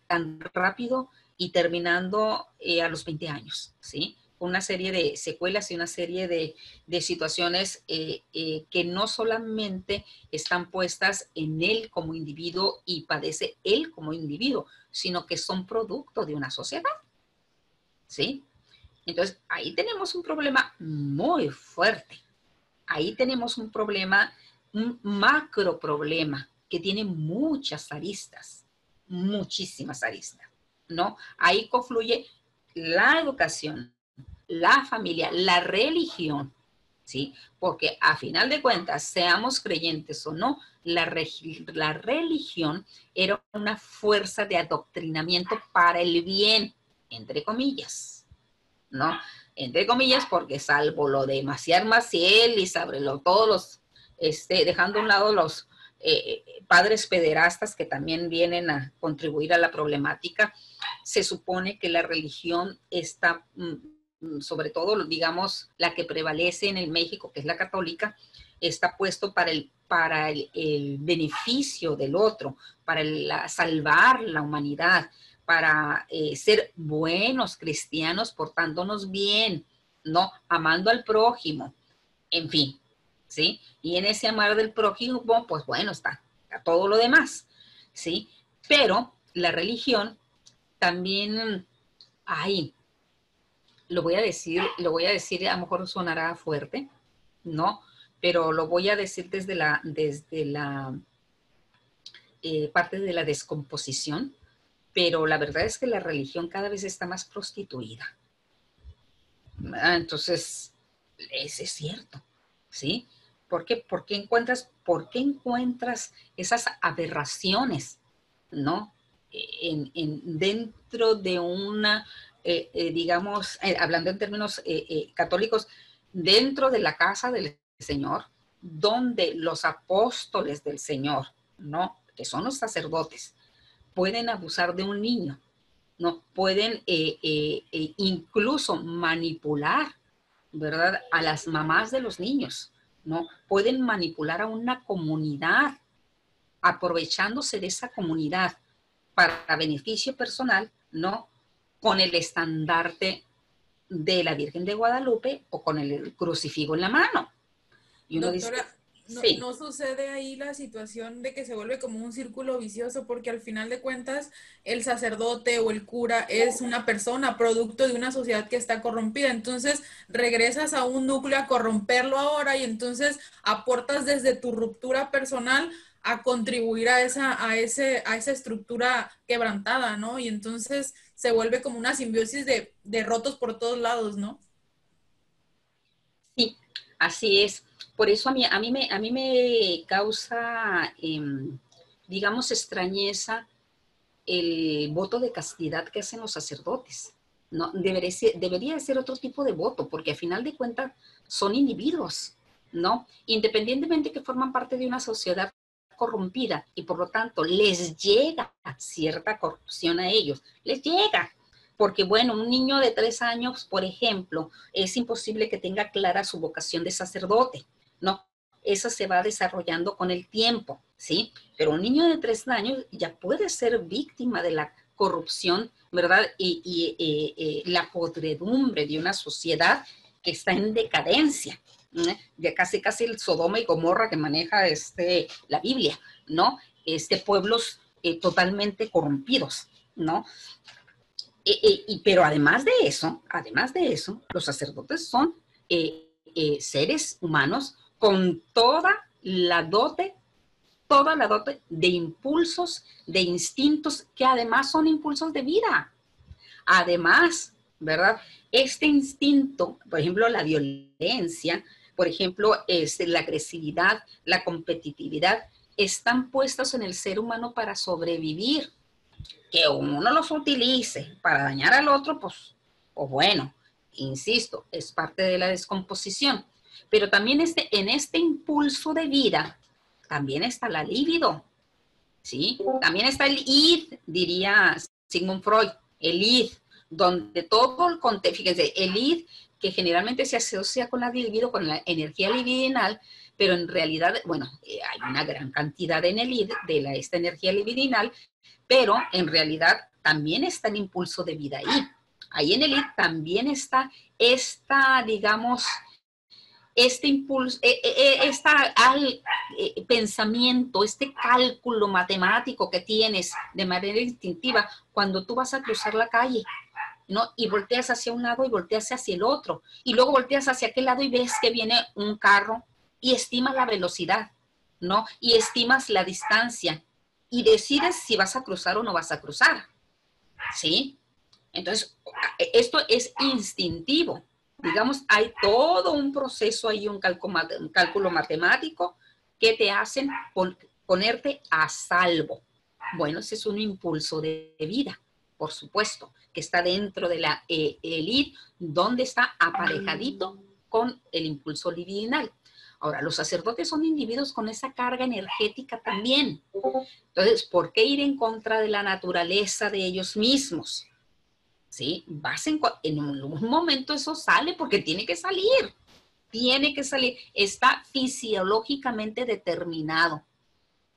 tan rápido y terminando a los 20 años, ¿sí? Una serie de secuelas y una serie de situaciones que no solamente están puestas en él como individuo y padece él como individuo, sino que son producto de una sociedad, ¿sí? Entonces, ahí tenemos un problema muy fuerte. Ahí tenemos un problema, un macro problema que tiene muchas aristas, muchísimas aristas, ¿no? Ahí confluye la educación, la familia, la religión, ¿sí? Porque a final de cuentas, seamos creyentes o no, la religión era una fuerza de adoctrinamiento para el bien, entre comillas, ¿no? Entre comillas, porque salvo lo de Maciel Maciel y todos los, dejando a un lado los padres pederastas que también vienen a contribuir a la problemática, se supone que la religión está, sobre todo, digamos, la que prevalece en el México, que es la católica, está puesto para el beneficio del otro, para salvar la humanidad, para ser buenos cristianos, portándonos bien, ¿no? Amando al prójimo, en fin, ¿sí? Y en ese amar del prójimo, pues bueno, está todo lo demás, ¿sí? Pero la religión también, lo voy a decir, a lo mejor sonará fuerte, ¿no? Pero lo voy a decir desde la parte de la descomposición. Pero la verdad es que la religión cada vez está más prostituida. Entonces, es cierto, ¿sí? ¿Por qué encuentras esas aberraciones, ¿no? Dentro de una, digamos, hablando en términos católicos, dentro de la casa del Señor, donde los apóstoles del Señor, ¿no? Que son los sacerdotes, pueden abusar de un niño, ¿no? Pueden incluso manipular, ¿verdad?, a las mamás de los niños, ¿no? Pueden manipular a una comunidad, aprovechándose de esa comunidad para beneficio personal, ¿no? Con el estandarte de la Virgen de Guadalupe o con el crucifijo en la mano. Y uno Doctora, dice, sí. ¿No sucede ahí la situación de que se vuelve como un círculo vicioso? Porque al final de cuentas el sacerdote o el cura es una persona producto de una sociedad que está corrompida. Entonces regresas a un núcleo a corromperlo ahora y entonces aportas desde tu ruptura personal a contribuir a esa estructura quebrantada, ¿no? Y entonces se vuelve como una simbiosis de rotos por todos lados, ¿no? Sí, así es. Por eso a mí me causa, digamos, extrañeza el voto de castidad que hacen los sacerdotes, ¿no? Debería ser otro tipo de voto, porque a final de cuentas son individuos, ¿no? Independientemente que forman parte de una sociedad corrompida y por lo tanto les llega cierta corrupción a ellos, les llega. Porque, bueno, un niño de 3 años, por ejemplo, es imposible que tenga clara su vocación de sacerdote, ¿no? Eso se va desarrollando con el tiempo, ¿sí? Pero un niño de 3 años ya puede ser víctima de la corrupción, ¿verdad? Y la podredumbre de una sociedad que está en decadencia, ¿eh? Ya casi el Sodoma y Gomorra que maneja la Biblia, ¿no? Pueblos totalmente corrompidos, ¿no? Pero además de eso, los sacerdotes son seres humanos con toda la dote de impulsos, de instintos, que además son impulsos de vida. Además, ¿verdad? Este instinto, por ejemplo, la violencia, por ejemplo, la agresividad, la competitividad, están puestos en el ser humano para sobrevivir. Que uno los utilice para dañar al otro, pues bueno, insisto, es parte de la descomposición. Pero también en este impulso de vida, también está la libido, ¿sí? También está el id, diría Sigmund Freud, el id, donde todo el contexto, fíjense, el id que generalmente se asocia con la libido, con la energía libidinal, pero en realidad, bueno, hay una gran cantidad en el id de esta energía libidinal, pero en realidad también está el impulso de vida ahí. Ahí en el id también está digamos, este impulso, pensamiento, este cálculo matemático que tienes de manera instintiva cuando tú vas a cruzar la calle, ¿no? Y volteas hacia un lado y volteas hacia el otro, y luego volteas hacia aquel lado y ves que viene un carro y estimas la velocidad, ¿no? Y estimas la distancia y decides si vas a cruzar o no vas a cruzar, ¿sí? Entonces, esto es instintivo. Digamos, hay todo un proceso ahí, un cálculo matemático que te hacen ponerte a salvo. Bueno, ese es un impulso de vida, por supuesto, que está dentro de el id, donde está aparejadito con el impulso libidinal. Ahora, los sacerdotes son individuos con esa carga energética también. Entonces, ¿por qué ir en contra de la naturaleza de ellos mismos? ¿Sí? En un momento eso sale porque tiene que salir, está fisiológicamente determinado,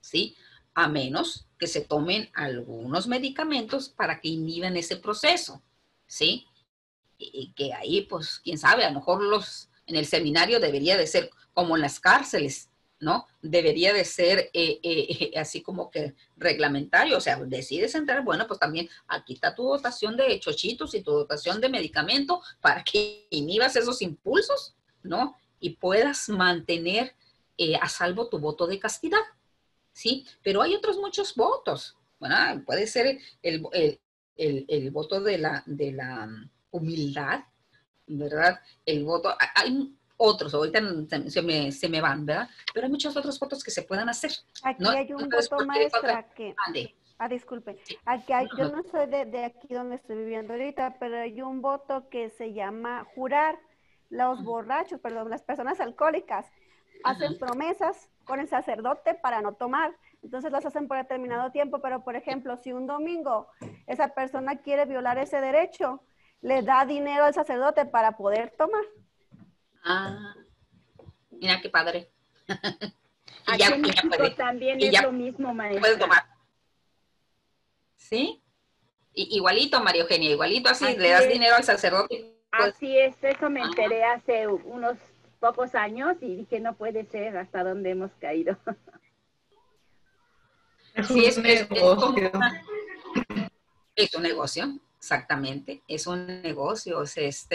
¿sí? A menos que se tomen algunos medicamentos para que inhiban ese proceso, ¿sí? Y que ahí, pues, quién sabe, a lo mejor en el seminario debería de ser como en las cárceles, ¿no? Debería de ser así como que reglamentario, o sea, decides entrar, bueno, pues también aquí está tu dotación de chochitos y tu dotación de medicamento para que inhibas esos impulsos, ¿no? Y puedas mantener a salvo tu voto de castidad, ¿sí? Pero hay otros muchos votos, bueno, puede ser el voto de la humildad, ¿verdad? El voto, hay otros, ahorita se me van, ¿verdad? Pero hay muchos otros votos que se puedan hacer. Aquí ¿no? hay un Entonces, voto, maestra, que... Ande. disculpe. Aquí yo no soy de aquí donde estoy viviendo ahorita, pero hay un voto que se llama jurar. Los borrachos, perdón, las personas alcohólicas hacen promesas con el sacerdote para no tomar. Entonces las hacen por determinado tiempo, pero por ejemplo, si un domingo esa persona quiere violar ese derecho, le da dinero al sacerdote para poder tomar. Ah, mira qué padre. Aquí en México también es lo mismo, maestra. Puedes tomar. ¿Sí? Igualito, María Eugenia, igualito así, le das dinero al sacerdote. Pues. Así es, eso me enteré hace unos pocos años y dije, no puede ser hasta dónde hemos caído. Sí, es un negocio. Es un negocio, exactamente, es un negocio. Pues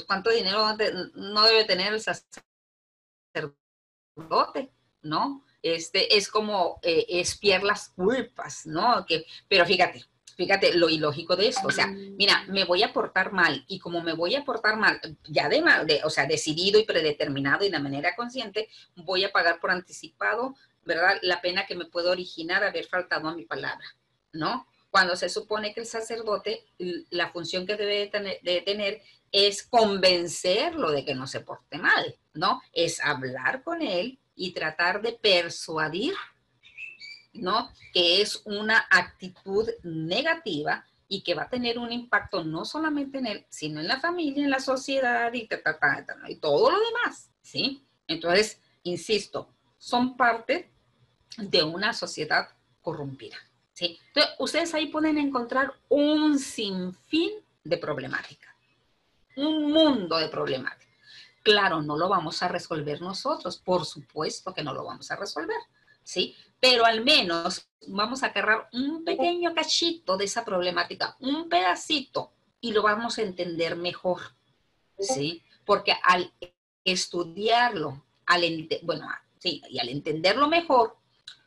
cuánto dinero no debe tener el sacerdote, ¿no? Es como expiar las culpas, ¿no? Pero fíjate lo ilógico de esto, o sea, mira, me voy a portar mal, y como me voy a portar mal, ya o sea, decidido y predeterminado y de manera consciente, voy a pagar por anticipado, ¿verdad? La pena que me puede originar haber faltado a mi palabra, ¿no? Cuando se supone que el sacerdote, la función que debe de tener es convencerlo de que no se porte mal, ¿no? Es hablar con él y tratar de persuadir, ¿no? Que es una actitud negativa y que va a tener un impacto no solamente en él, sino en la familia, en la sociedad y todo lo demás, ¿sí? Entonces, insisto, son parte de una sociedad corrompida, ¿sí? Entonces, ustedes ahí pueden encontrar un sinfín de problemática, un mundo de problemática. Claro, no lo vamos a resolver nosotros, por supuesto que no lo vamos a resolver, ¿sí? Pero al menos vamos a agarrar un pequeño cachito de esa problemática, un pedacito, y lo vamos a entender mejor, ¿sí? Porque al estudiarlo, al entenderlo mejor,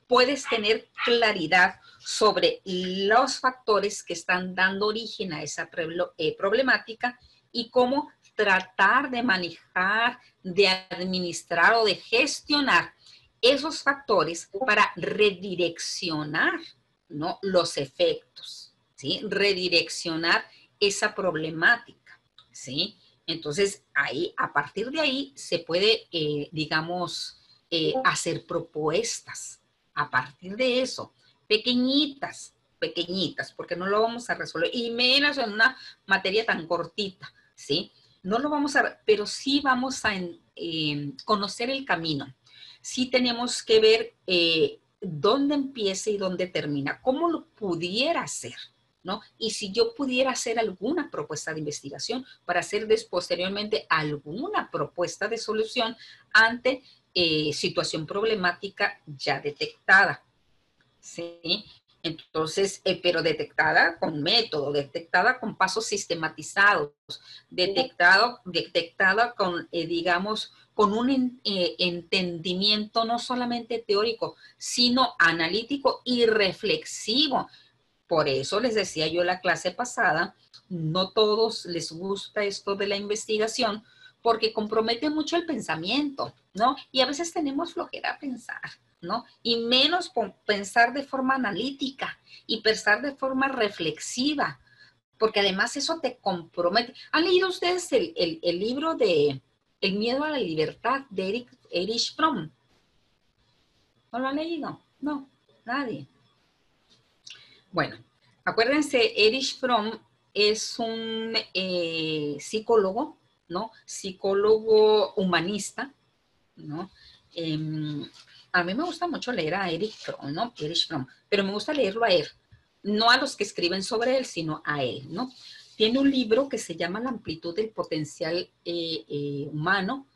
puedes tener claridad sobre los factores que están dando origen a esa problemática y cómo tratar de manejar, de administrar o de gestionar esos factores para redireccionar, ¿no? Los efectos, ¿sí? Redireccionar esa problemática, ¿sí? Entonces, a partir de ahí se puede, hacer propuestas. A partir de eso, pequeñitas, porque no lo vamos a resolver, y menos en una materia tan cortita, ¿sí? No lo vamos a, pero sí vamos a conocer el camino. Sí tenemos que ver dónde empieza y dónde termina, cómo lo pudiera hacer, ¿no? Y si yo pudiera hacer alguna propuesta de investigación para hacer posteriormente alguna propuesta de solución ante situación problemática ya detectada, ¿sí? Entonces, pero detectada con método, detectada con pasos sistematizados, detectada con, digamos, con un entendimiento no solamente teórico, sino analítico y reflexivo. Por eso les decía yo la clase pasada, no todos les gusta esto de la investigación porque compromete mucho el pensamiento, ¿no? Y a veces tenemos flojera a pensar, ¿no? Y menos pensar de forma analítica y pensar de forma reflexiva, porque además eso te compromete. ¿Han leído ustedes el libro de El miedo a la libertad de Erich Fromm? ¿No lo han leído? No, nadie. Bueno, acuérdense, Erich Fromm es un psicólogo, ¿no? Psicólogo humanista, ¿no? A mí me gusta mucho leer a Erich Fromm, ¿no? Erich Fromm, pero me gusta leerlo a él, no a los que escriben sobre él, sino a él, ¿no? Tiene un libro que se llama La amplitud del potencial humano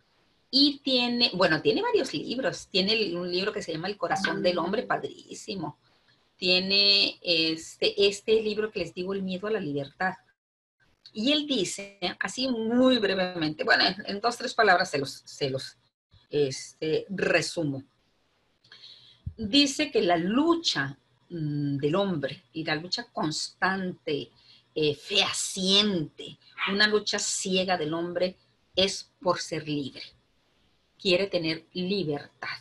y tiene, bueno, tiene varios libros. Tiene un libro que se llama El corazón del hombre, padrísimo. Tiene este libro que les digo, El miedo a la libertad. Y él dice, así muy brevemente, bueno, en 2 o 3 palabras se los resumo. Dice que la lucha del hombre y la lucha constante, fehaciente, una lucha ciega del hombre es por ser libre. Quiere tener libertad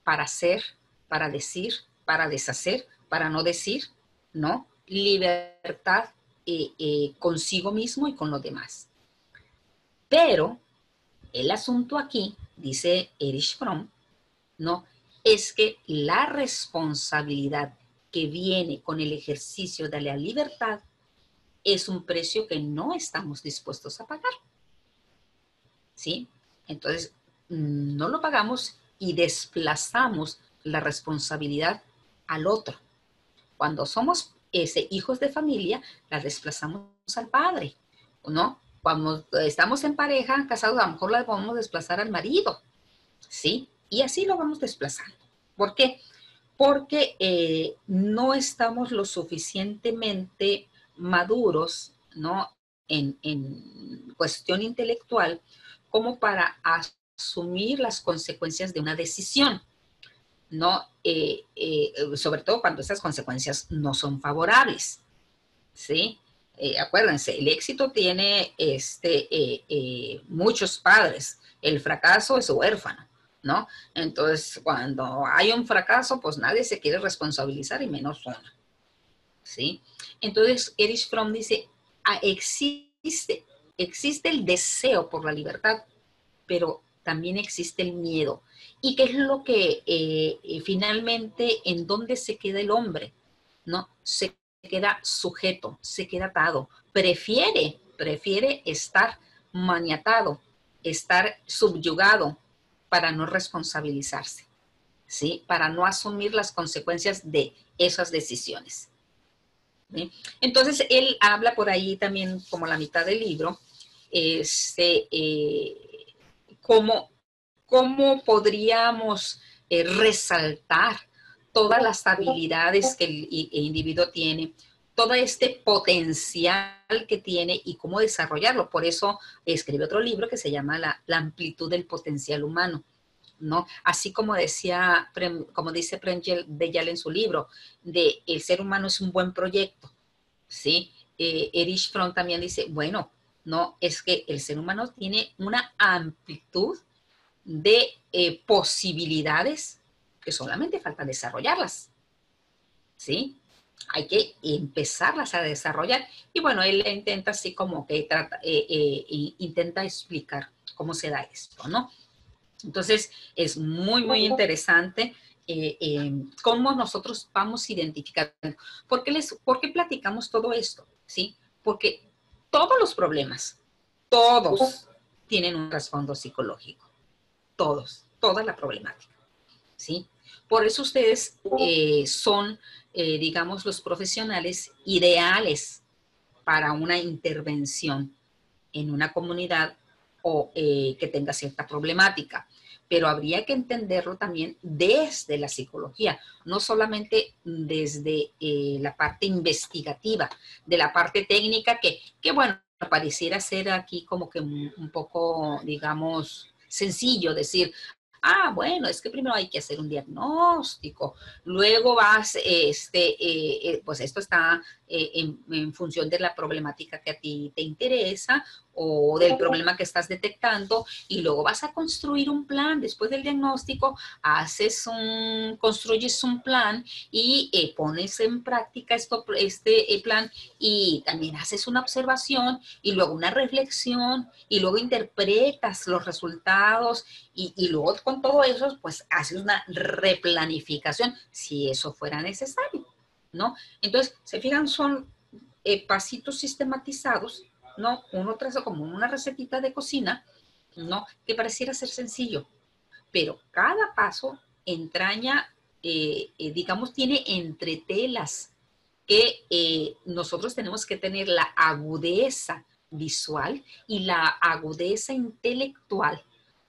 para hacer, para decir, para deshacer, para no decir, ¿no? Libertad consigo mismo y con los demás. Pero el asunto aquí, dice Erich Fromm, ¿no? Es que la responsabilidad que viene con el ejercicio de la libertad es un precio que no estamos dispuestos a pagar, ¿sí? Entonces, no lo pagamos y desplazamos la responsabilidad al otro. Cuando somos hijos de familia, la desplazamos al padre, ¿no? Cuando estamos en pareja, casados, a lo mejor la podemos desplazar al marido, ¿sí? Y así lo vamos desplazando. ¿Por qué? Porque no estamos lo suficientemente maduros, ¿no? En cuestión intelectual como para asumir las consecuencias de una decisión, ¿no? Sobre todo cuando esas consecuencias no son favorables, ¿sí? Acuérdense, el éxito tiene muchos padres, el fracaso es huérfano, ¿no? Entonces, cuando hay un fracaso, pues nadie se quiere responsabilizar y menos uno, ¿sí? Entonces, Erich Fromm dice, existe el deseo por la libertad, pero también existe el miedo. ¿Y qué es lo que finalmente, en dónde se queda el hombre? ¿No? Se queda sujeto, se queda atado, prefiere estar maniatado, estar subyugado para no responsabilizarse, ¿sí? Para no asumir las consecuencias de esas decisiones, ¿sí? Entonces, él habla por ahí también, como la mitad del libro, cómo podríamos resaltar todas las habilidades que el individuo tiene, todo este potencial que tiene y cómo desarrollarlo. Por eso escribe otro libro que se llama La amplitud del potencial humano, ¿no? Así como dice Prem Deyal en su libro, el ser humano es un buen proyecto, ¿sí? Erich Fromm también dice, bueno, no, es que el ser humano tiene una amplitud de posibilidades que solamente falta desarrollarlas, ¿sí? Hay que empezarlas a desarrollar. Y bueno, él intenta así como que intenta explicar cómo se da esto, ¿no? Entonces, es muy, muy interesante cómo nosotros vamos identificando. ¿Por qué platicamos todo esto? ¿Sí? Porque todos los problemas todos tienen un trasfondo psicológico. Todos, toda la problemática, ¿sí? Por eso ustedes son, digamos, los profesionales ideales para una intervención en una comunidad o que tenga cierta problemática. Pero habría que entenderlo también desde la psicología, no solamente desde la parte investigativa, de la parte técnica que bueno, pareciera ser aquí como que un poco, digamos, sencillo decir, ah, bueno, es que primero hay que hacer un diagnóstico, luego vas, pues esto está en función de la problemática que a ti te interesa o del problema que estás detectando, y luego vas a construir un plan. Después del diagnóstico, construyes un plan y pones en práctica este plan, y también haces una observación y luego una reflexión y luego interpretas los resultados y luego con todo eso, pues haces una replanificación si eso fuera necesario, ¿no? Entonces, se fijan, son pasitos sistematizados, ¿no? Uno tras como una recetita de cocina, ¿no? Que pareciera ser sencillo, pero cada paso entraña, digamos, tiene entretelas que nosotros tenemos que tener la agudeza visual y la agudeza intelectual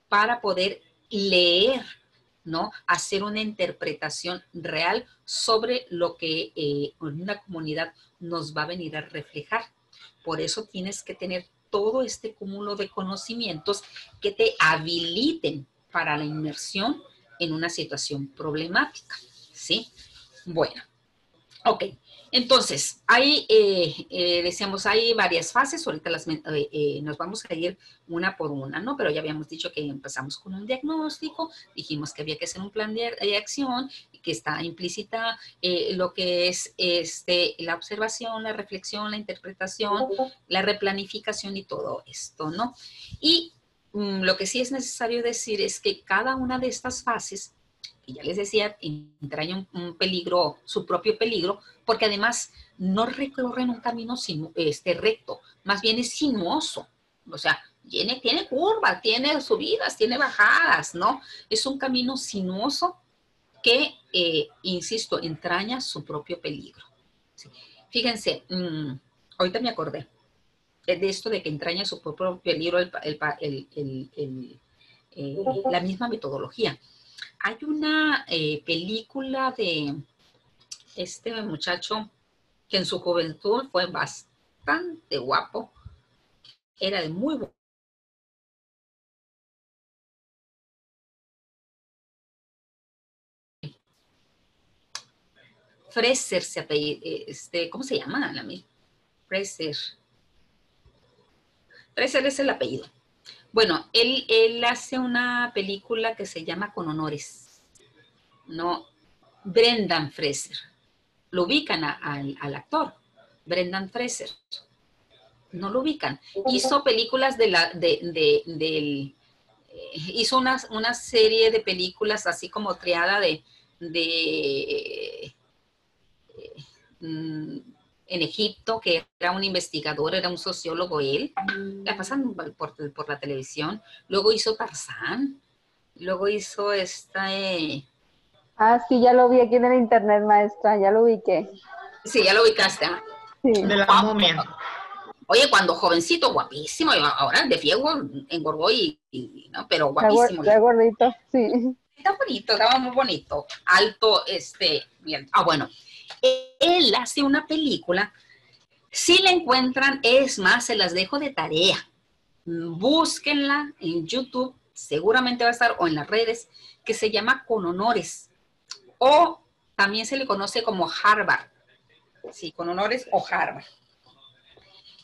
para poder leer, ¿no? Hacer una interpretación real sobre lo que una comunidad nos va a venir a reflejar. Por eso tienes que tener todo este cúmulo de conocimientos que te habiliten para la inmersión en una situación problemática, ¿sí? Bueno, ok. Entonces, decíamos, hay varias fases, ahorita nos vamos a ir una por una, ¿no? Pero ya habíamos dicho que empezamos con un diagnóstico, dijimos que había que hacer un plan de acción, que está implícita lo que es la observación, la reflexión, la interpretación, la replanificación y todo esto, ¿no? Y lo que sí es necesario decir es que cada una de estas fases, y ya les decía, entraña un peligro, su propio peligro, porque además no recorren un camino recto, más bien es sinuoso, o sea, tiene curvas, tiene subidas, tiene bajadas, ¿no? Es un camino sinuoso que, insisto, entraña su propio peligro. ¿Sí? Fíjense, ahorita me acordé de esto de que entraña su propio peligro la misma metodología. Hay una película de este muchacho que en su juventud fue bastante guapo, era de muy buen. Fraser se apellida, ¿cómo se llama? Fraser. Fraser es el apellido. Bueno, él hace una película que se llama Con Honores, ¿no? Brendan Fraser. Lo ubican al actor, Brendan Fraser. No lo ubican. Hizo películas hizo una serie de películas así como triada en Egipto, que era un investigador, era un sociólogo él, la pasan por la televisión. Luego hizo Tarzán, luego hizo Ah, sí, ya lo vi aquí en el internet, maestra, ya lo ubiqué. Sí, ya lo ubicaste, ¿eh? Sí. De la momia. Oye, cuando jovencito, guapísimo, ahora de fiego engordó ¿no? Pero guapísimo. Está gordito, sí. Está bonito, estaba muy bonito. Alto, bien. Bueno. Él hace una película, si la encuentran, es más, se las dejo de tarea. Búsquenla en YouTube, seguramente va a estar, o en las redes, que se llama Con Honores, o también se le conoce como Harvard. Sí, Con Honores o Harvard.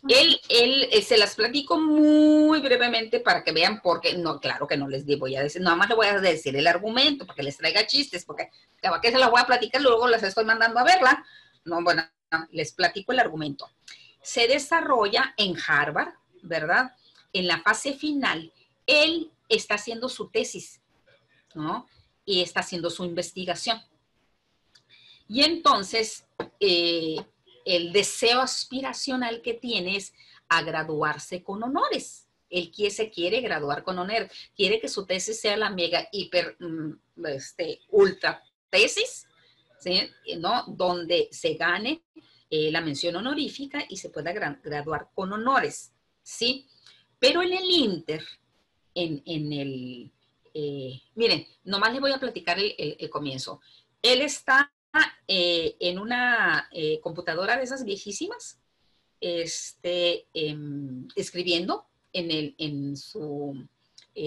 Él se las platico muy brevemente para que vean, porque no, claro que no les voy a decir, nada más le voy a decir el argumento para que les traiga chistes, porque cada que se las voy a platicar, luego las estoy mandando a verla. No, bueno, les platico el argumento. Se desarrolla en Harvard, ¿verdad? En la fase final, él está haciendo su tesis, ¿no? Y está haciendo su investigación. Y entonces, el deseo aspiracional que tiene es a graduarse con honores, Él se quiere graduar con honor, quiere que su tesis sea la mega, hiper, ultra tesis, ¿sí? ¿No? Donde se gane la mención honorífica y se pueda graduar con honores, ¿sí? Pero en el Inter, miren, nomás les voy a platicar el comienzo. Él está en una computadora de esas viejísimas, escribiendo en su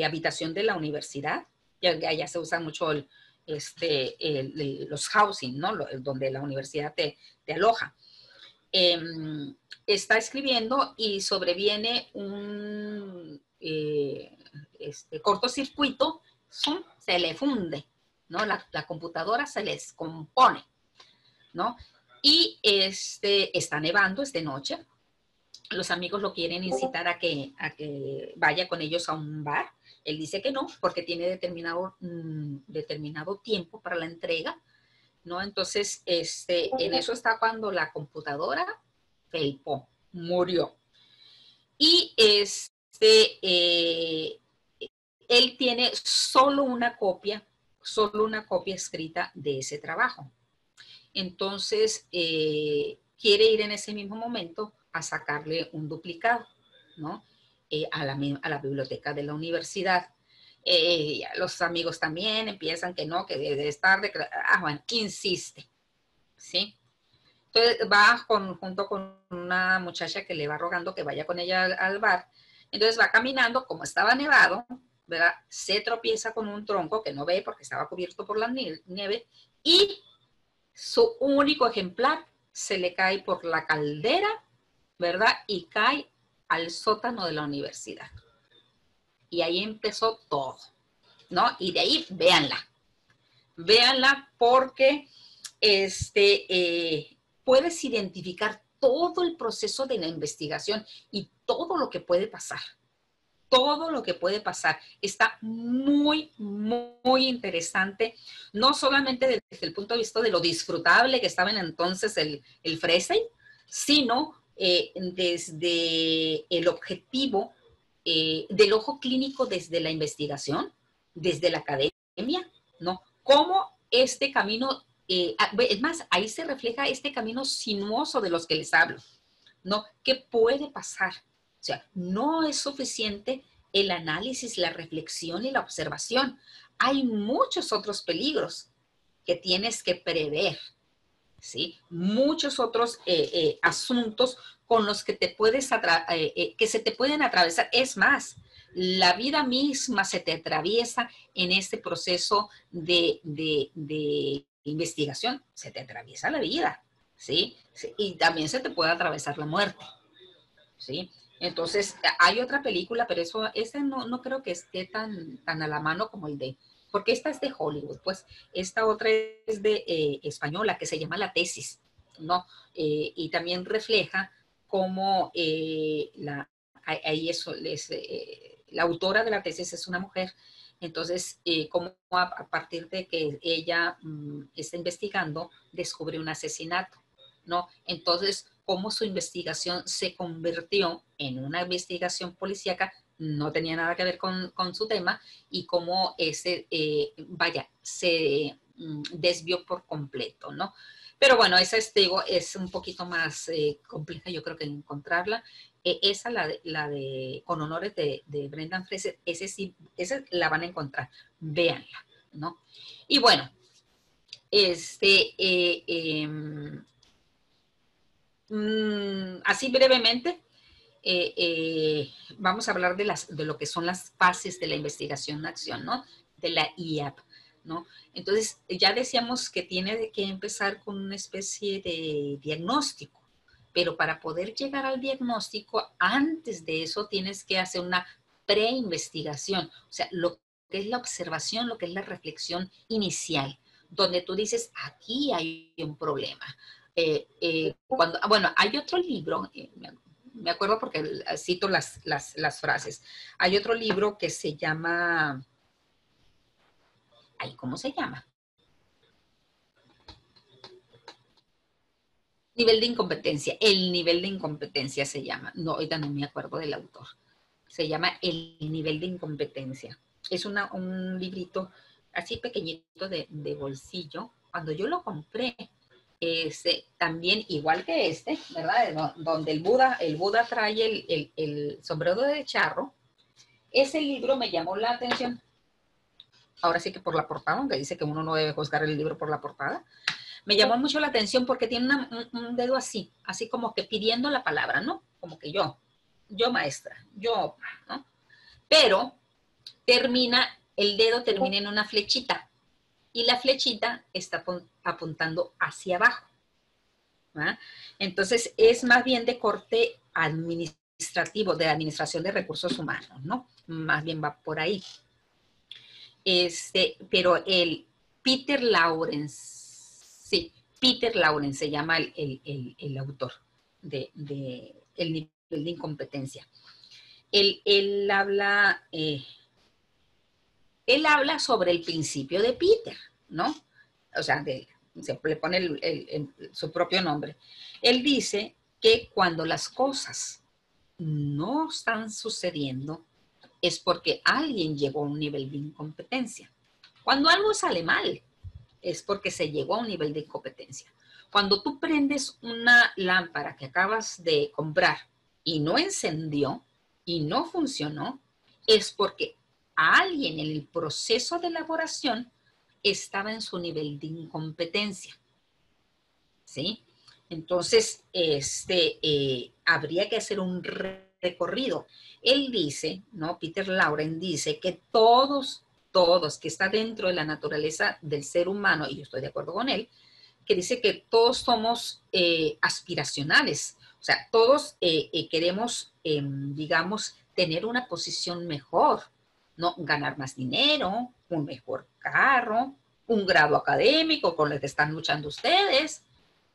habitación de la universidad. Ya se usa mucho los housing, ¿no? Donde la universidad te aloja. Está escribiendo y sobreviene un cortocircuito, se le funde, ¿no? La computadora se les compone, ¿no? Y está nevando, es de noche. Los amigos lo quieren incitar a que vaya con ellos a un bar. Él dice que no, porque tiene determinado tiempo para la entrega, ¿no? Entonces, en eso está cuando la computadora felpó, murió. Y él tiene solo una copia escrita de ese trabajo. Entonces, quiere ir en ese mismo momento a sacarle un duplicado, ¿no? A la biblioteca de la universidad. Los amigos también empiezan que no, que debe estar, bueno, insiste, ¿sí? Entonces va junto con una muchacha que le va rogando que vaya con ella al bar. Entonces va caminando, como estaba nevado, ¿verdad? Se tropieza con un tronco que no ve porque estaba cubierto por la nieve y su único ejemplar se le cae por la caldera, ¿verdad? Y cae al sótano de la universidad. Y ahí empezó todo, ¿no? Y de ahí, véanla porque puedes identificar todo el proceso de la investigación y todo lo que puede pasar. Todo lo que puede pasar. Está muy, muy interesante, no solamente desde el punto de vista de lo disfrutable que estaba en entonces el Fresen, sino desde el objetivo del ojo clínico, desde la investigación, desde la academia, ¿no? Cómo este camino, es más, ahí se refleja este camino sinuoso de los que les hablo, ¿no? ¿Qué puede pasar? O sea, no es suficiente el análisis, la reflexión y la observación. Hay muchos otros peligros que tienes que prever, ¿sí? Muchos otros asuntos con los que que se te pueden atravesar. Es más, la vida misma se te atraviesa en este proceso de investigación. Se te atraviesa la vida, ¿sí? Y también se te puede atravesar la muerte, ¿sí? Entonces, hay otra película, pero esa no creo que esté tan a la mano como porque esta es de Hollywood, pues esta otra es de española, que se llama La Tesis, ¿no? Y también refleja cómo la autora de la tesis es una mujer. Entonces, cómo a partir de que ella está investigando, descubre un asesinato, ¿no? Entonces, cómo su investigación se convirtió en una investigación policíaca, no tenía nada que ver con su tema, y cómo se desvió por completo, ¿no? Pero bueno, esa es un poquito más compleja, yo creo, que encontrarla. Esa, la de Con Honores de Brendan Fraser, esa la van a encontrar, véanla, ¿no? Y bueno, así brevemente, vamos a hablar de lo que son las fases de la investigación-acción, ¿no? De la IAP, ¿no? Entonces, ya decíamos que tiene que empezar con una especie de diagnóstico, pero para poder llegar al diagnóstico, antes de eso tienes que hacer una preinvestigación, o sea, lo que es la observación, lo que es la reflexión inicial, donde tú dices, aquí hay un problema. Bueno, hay otro libro, me acuerdo porque cito las frases. Hay otro libro que se llama, ¿cómo se llama? Nivel de incompetencia. El nivel de incompetencia se llama. No, ahorita no me acuerdo del autor. se llama El nivel de incompetencia. Es un librito así pequeñito de bolsillo. Cuando yo lo compré, también igual que ¿verdad? Donde el Buda trae el sombrero de charro, ese libro me llamó la atención. Ahora sí que por la portada, aunque dice que uno no debe juzgar el libro por la portada, me llamó mucho la atención porque tiene un dedo así como que pidiendo la palabra, ¿no? Como que yo maestra, yo, ¿no? Pero el dedo termina en una flechita y la flechita está apuntando hacia abajo, ¿verdad? Entonces es más bien de corte administrativo, de administración de recursos humanos, ¿no? Más bien va por ahí. Pero el Peter Lawrence, sí, Peter Lawrence se llama el autor de El nivel de incompetencia. Él habla sobre el principio de Peter, ¿no? O sea, se le pone su propio nombre. Él dice que cuando las cosas no están sucediendo, es porque alguien llegó a un nivel de incompetencia. Cuando algo sale mal, es porque se llegó a un nivel de incompetencia. Cuando tú prendes una lámpara que acabas de comprar y no encendió y no funcionó, es porque alguien en el proceso de elaboración estaba en su nivel de incompetencia. ¿Sí? Entonces, habría que hacer un recorrido. Él dice, ¿no? Peter Lawrence dice que todos que está dentro de la naturaleza del ser humano, y yo estoy de acuerdo con él, que dice que todos somos aspiracionales. O sea, todos queremos, digamos, tener una posición mejor, ¿no? Ganar más dinero, un mejor carro, un grado académico con el que están luchando ustedes,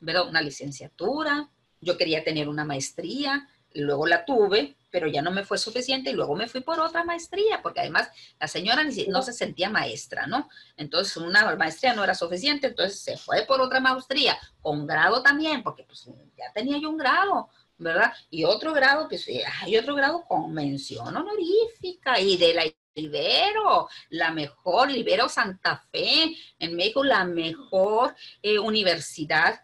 ¿verdad? Una licenciatura. Yo quería tener una maestría, luego la tuve, pero ya no me fue suficiente y luego me fui por otra maestría, porque además la señora no se sentía maestra, ¿no? Entonces una maestría no era suficiente, entonces se fue por otra maestría, con grado también, porque pues ya tenía yo un grado, ¿verdad? Y otro grado, pues hay otro grado con mención honorífica y de la Ibero, la mejor, Ibero Santa Fe, en México la mejor universidad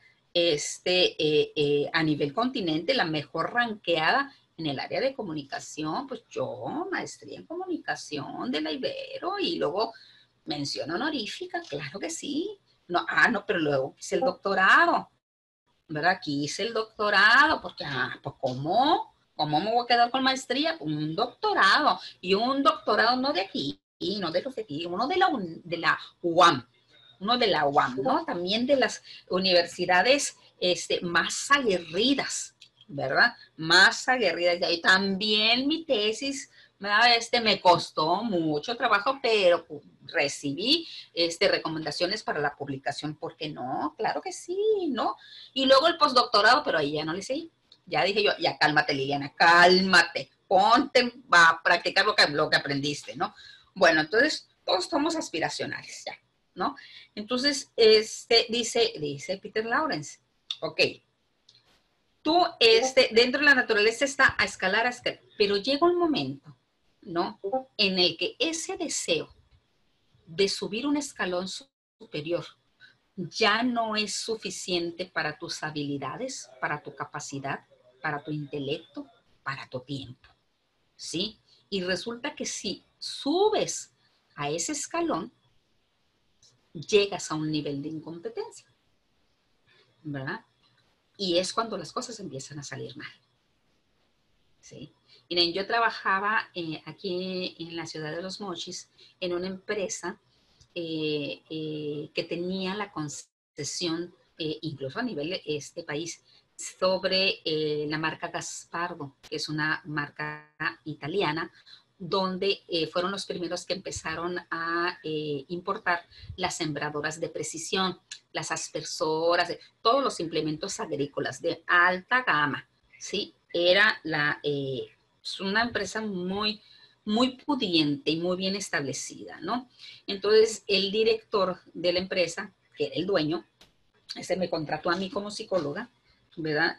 a nivel continente, la mejor ranqueada en el área de comunicación. Pues yo, maestría en comunicación de la Ibero y luego mención honorífica, claro que sí. No, pero luego hice el doctorado, ¿verdad? Aquí hice el doctorado, porque, pues ¿cómo me voy a quedar con maestría? Un doctorado, y un doctorado no de aquí, no de los de aquí, uno de la UAM. Uno de la UAM, ¿no? También de las universidades más aguerridas, ¿verdad? Más aguerridas. Y ahí también mi tesis, me costó mucho trabajo, pero recibí recomendaciones para la publicación. ¿Por qué no? Claro que sí, ¿no? Y luego el postdoctorado, pero ahí ya no le seguí. Ya dije yo, ya cálmate, Liliana, cálmate. Ponte a practicar lo que aprendiste, ¿no? Bueno, entonces todos somos aspiracionales, ya, ¿no? Entonces, dice Peter Lawrence, ok, tú, dentro de la naturaleza está a escalar, pero llega un momento, ¿no? En el que ese deseo de subir un escalón superior ya no es suficiente para tus habilidades, para tu capacidad, para tu intelecto, para tu tiempo, ¿sí? Y resulta que si subes a ese escalón, llegas a un nivel de incompetencia, ¿verdad? Y es cuando las cosas empiezan a salir mal, ¿sí? Miren, yo trabajaba aquí en la ciudad de Los Mochis en una empresa que tenía la concesión, incluso a nivel de este país, sobre la marca Gaspardo, que es una marca italiana, donde fueron los primeros que empezaron a importar las sembradoras de precisión, las aspersoras, todos los implementos agrícolas de alta gama, ¿sí? Era una empresa muy pudiente y muy bien establecida, ¿no? Entonces, el director de la empresa, que era el dueño, me contrató a mí como psicóloga ¿verdad?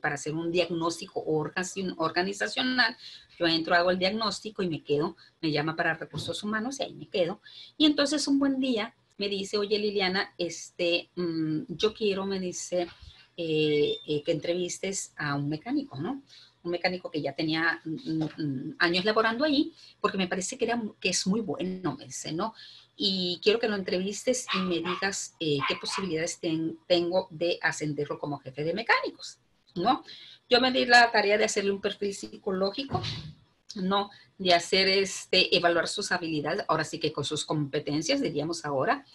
Para hacer un diagnóstico organizacional. Yo entro, hago el diagnóstico y me quedo, me llama para recursos humanos y ahí me quedo. Y entonces un buen día me dice, oye Liliana, yo quiero, me dice, que entrevistes a un mecánico, ¿no? Un mecánico que ya tenía años laborando ahí, porque me parece que es muy bueno, me dice, ¿no? Y quiero que lo entrevistes y me digas qué posibilidades tengo de ascenderlo como jefe de mecánicos, ¿no? Yo me di la tarea de hacerle un perfil psicológico, ¿no? De hacer evaluar sus habilidades, ahora sí que con sus competencias, diríamos ahora.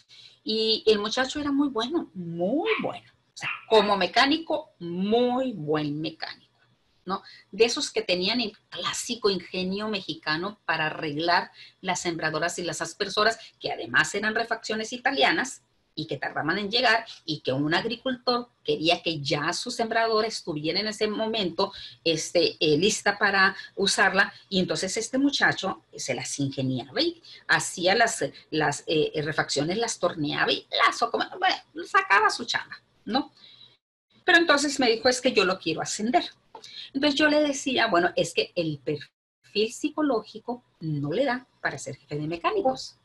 Y el muchacho era muy bueno, muy bueno. O sea, como mecánico, muy buen mecánico, ¿no? De esos que tenían el clásico ingenio mexicano para arreglar las sembradoras y las aspersoras, que además eran refacciones italianas y que tardaban en llegar, y que un agricultor quería que ya su sembradora estuviera en ese momento lista para usarla, y entonces este muchacho se las ingeniaba y hacía las refacciones, las torneaba y sacaba su chamba, ¿no? Pero entonces me dijo, es que yo lo quiero ascender. Entonces yo le decía, bueno, es que el perfil psicológico no le da para ser jefe de mecánicos,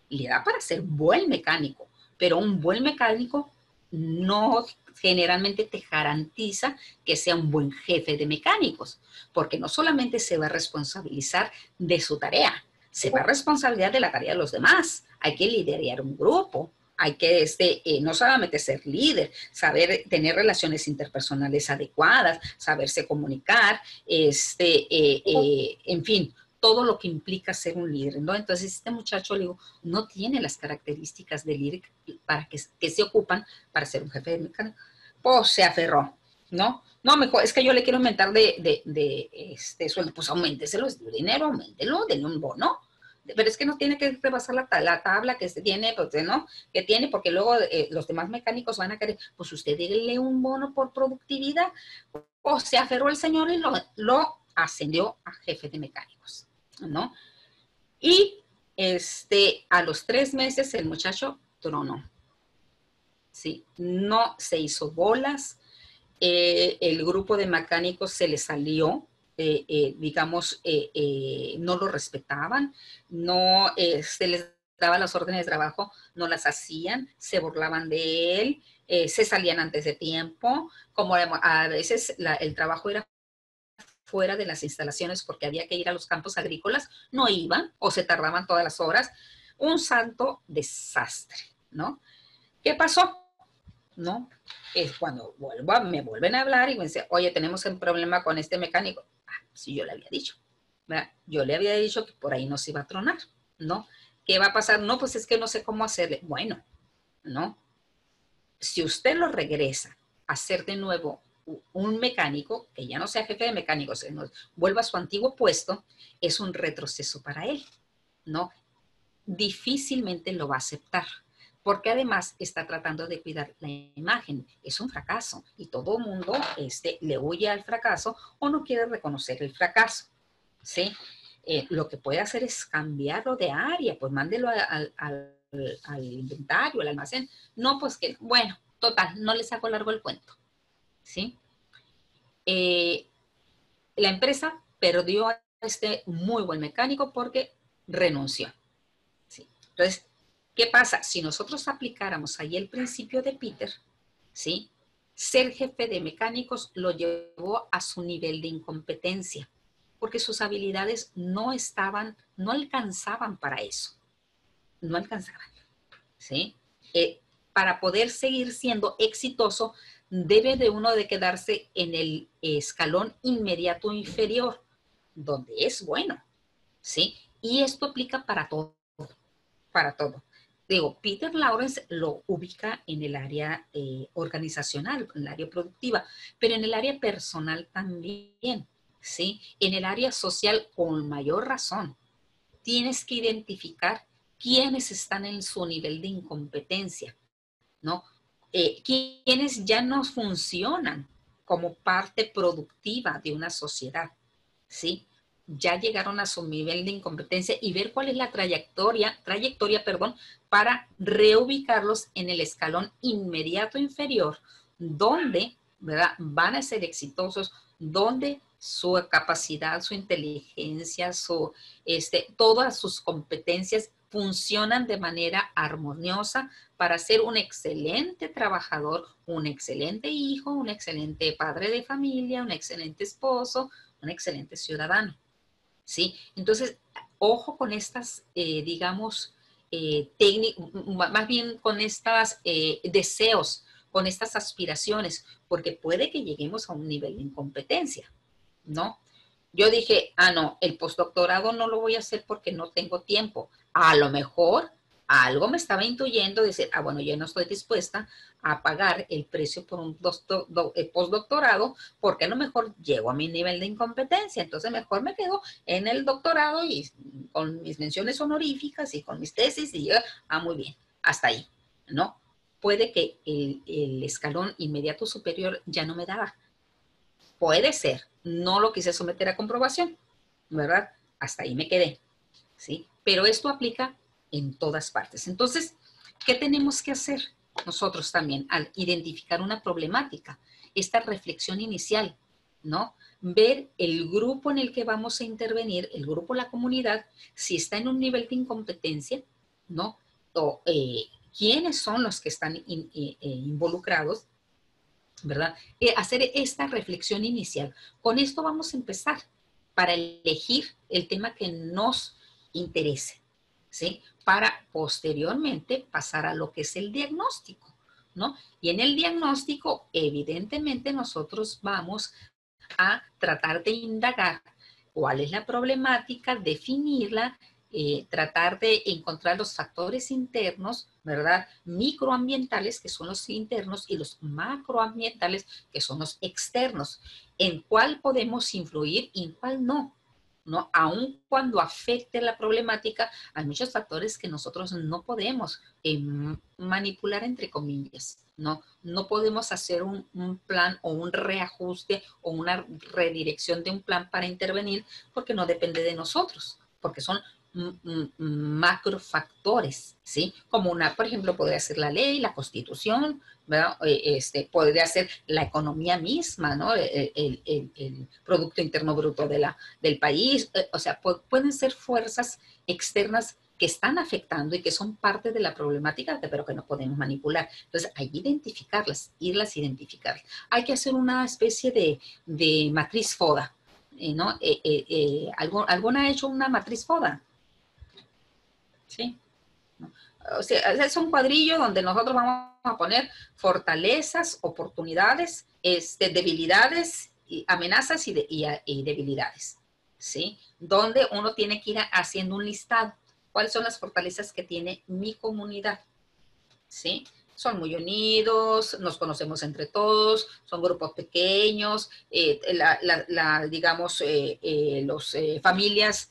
le da para ser buen mecánico, pero un buen mecánico no generalmente te garantiza que sea un buen jefe de mecánicos, porque no solamente se va a responsabilizar de su tarea, se va a responsabilizar de la tarea de los demás. Hay que liderar un grupo, hay que no solamente ser líder, saber tener relaciones interpersonales adecuadas, saberse comunicar, en fin, todo lo que implica ser un líder, ¿no? Entonces este muchacho, le digo, no tiene las características de líder para que se ocupan para ser un jefe de mecánico. Pues se aferró, ¿no? No, mejor, es que yo le quiero aumentar de sueldo, pues auménteselo, es dinero, auméntelo, denle un bono. Pero es que no tiene que rebasar la tabla que se tiene, pues, ¿no? Que tiene, porque luego los demás mecánicos van a querer, pues usted déle un bono por productividad. O se aferró el señor y lo ascendió a jefe de mecánicos, ¿no? Y a los 3 meses el muchacho tronó, ¿sí? No se hizo bolas, el grupo de mecánicos se le salió, digamos, no lo respetaban, no se les daba las órdenes de trabajo, no las hacían, se burlaban de él, se salían antes de tiempo, como a veces el trabajo era fuera de las instalaciones porque había que ir a los campos agrícolas, no iban o se tardaban todas las horas. Un santo desastre, ¿no? ¿Qué pasó? ¿No? Es cuando me vuelven a hablar y me dicen, oye, tenemos un problema con este mecánico. Ah, sí, yo le había dicho, ¿verdad? Yo le había dicho que por ahí no se iba a tronar, ¿no? ¿Qué va a pasar? No, pues es que no sé cómo hacerle. Bueno, ¿no? Si usted lo regresa a hacer de nuevo un mecánico, que ya no sea jefe de mecánicos, vuelva a su antiguo puesto, es un retroceso para él, ¿no? Difícilmente lo va a aceptar, porque además está tratando de cuidar la imagen. Es un fracaso y todo el mundo le huye al fracaso o no quiere reconocer el fracaso, ¿sí? Lo que puede hacer es cambiarlo de área, pues mándelo al inventario, al almacén. No, pues que, bueno, total, no le saco largo el cuento, ¿sí? La empresa perdió a este muy buen mecánico porque renunció, ¿sí? Entonces, ¿qué pasa? Si nosotros aplicáramos ahí el principio de Peter, ¿sí? Ser jefe de mecánicos lo llevó a su nivel de incompetencia, porque sus habilidades no alcanzaban para eso. No alcanzaban, ¿sí? Para poder seguir siendo exitoso, debe de uno de quedarse en el escalón inmediato inferior, donde es bueno, ¿sí? Y esto aplica para todo, para todo. Digo, Peter Lawrence lo ubica en el área organizacional, en el área productiva, pero en el área personal también, ¿sí? En el área social con mayor razón. Tienes que identificar quiénes están en su nivel de incompetencia, ¿no? Quienes ya no funcionan como parte productiva de una sociedad, ¿sí? Ya llegaron a su nivel de incompetencia y ver cuál es la trayectoria, para reubicarlos en el escalón inmediato inferior, donde ¿verdad? Van a ser exitosos donde su capacidad, su inteligencia, todas sus competencias funcionan de manera armoniosa para ser un excelente trabajador, un excelente hijo, un excelente padre de familia, un excelente esposo, un excelente ciudadano, ¿sí? Entonces, ojo con estas, digamos, más bien con estos deseos, con estas aspiraciones, porque puede que lleguemos a un nivel de incompetencia, ¿no? Yo dije, no, el postdoctorado no lo voy a hacer porque no tengo tiempo. A lo mejor algo me estaba intuyendo decir, bueno, yo no estoy dispuesta a pagar el precio por un postdoctorado porque a lo mejor llego a mi nivel de incompetencia. Entonces mejor me quedo en el doctorado y con mis menciones honoríficas y con mis tesis y muy bien, hasta ahí, ¿no? Puede que el escalón inmediato superior ya no me daba. Puede ser, no lo quise someter a comprobación, ¿verdad? Hasta ahí me quedé, ¿sí? Pero esto aplica en todas partes. Entonces, ¿qué tenemos que hacer nosotros también al identificar una problemática? Esta reflexión inicial, ¿no? Ver el grupo en el que vamos a intervenir, el grupo, la comunidad, si está en un nivel de incompetencia, ¿no? O quiénes son los que están involucrados, ¿verdad? Hacer esta reflexión inicial. Con esto vamos a empezar para elegir el tema que nos interese, ¿sí? Para posteriormente pasar a lo que es el diagnóstico, ¿no? Y en el diagnóstico, evidentemente, nosotros vamos a tratar de indagar cuál es la problemática, definirla, tratar de encontrar los factores internos, ¿verdad? Microambientales, que son los internos, y los macroambientales, que son los externos. ¿En cuál podemos influir y en cuál no? ¿No? Aun cuando afecte la problemática, hay muchos factores que nosotros no podemos manipular, entre comillas, ¿no? No podemos hacer un plan o un reajuste o una redirección de un plan para intervenir porque no depende de nosotros, porque son macrofactores, ¿sí? Como por ejemplo, podría ser la ley, la constitución, ¿verdad? Podría ser la economía misma, ¿no? El Producto Interno Bruto del país. O sea, pueden ser fuerzas externas que están afectando y que son parte de la problemática, pero que no podemos manipular. Entonces, hay que identificarlas, irlas a identificar. Hay que hacer una especie de matriz FODA, ¿no? ¿Alguna ha hecho una matriz FODA? ¿Sí? O sea, es un cuadrillo donde nosotros vamos a poner fortalezas, oportunidades, debilidades, amenazas y debilidades, ¿sí? Donde uno tiene que ir haciendo un listado. ¿Cuáles son las fortalezas que tiene mi comunidad? ¿Sí? Son muy unidos, nos conocemos entre todos, son grupos pequeños, digamos, las familias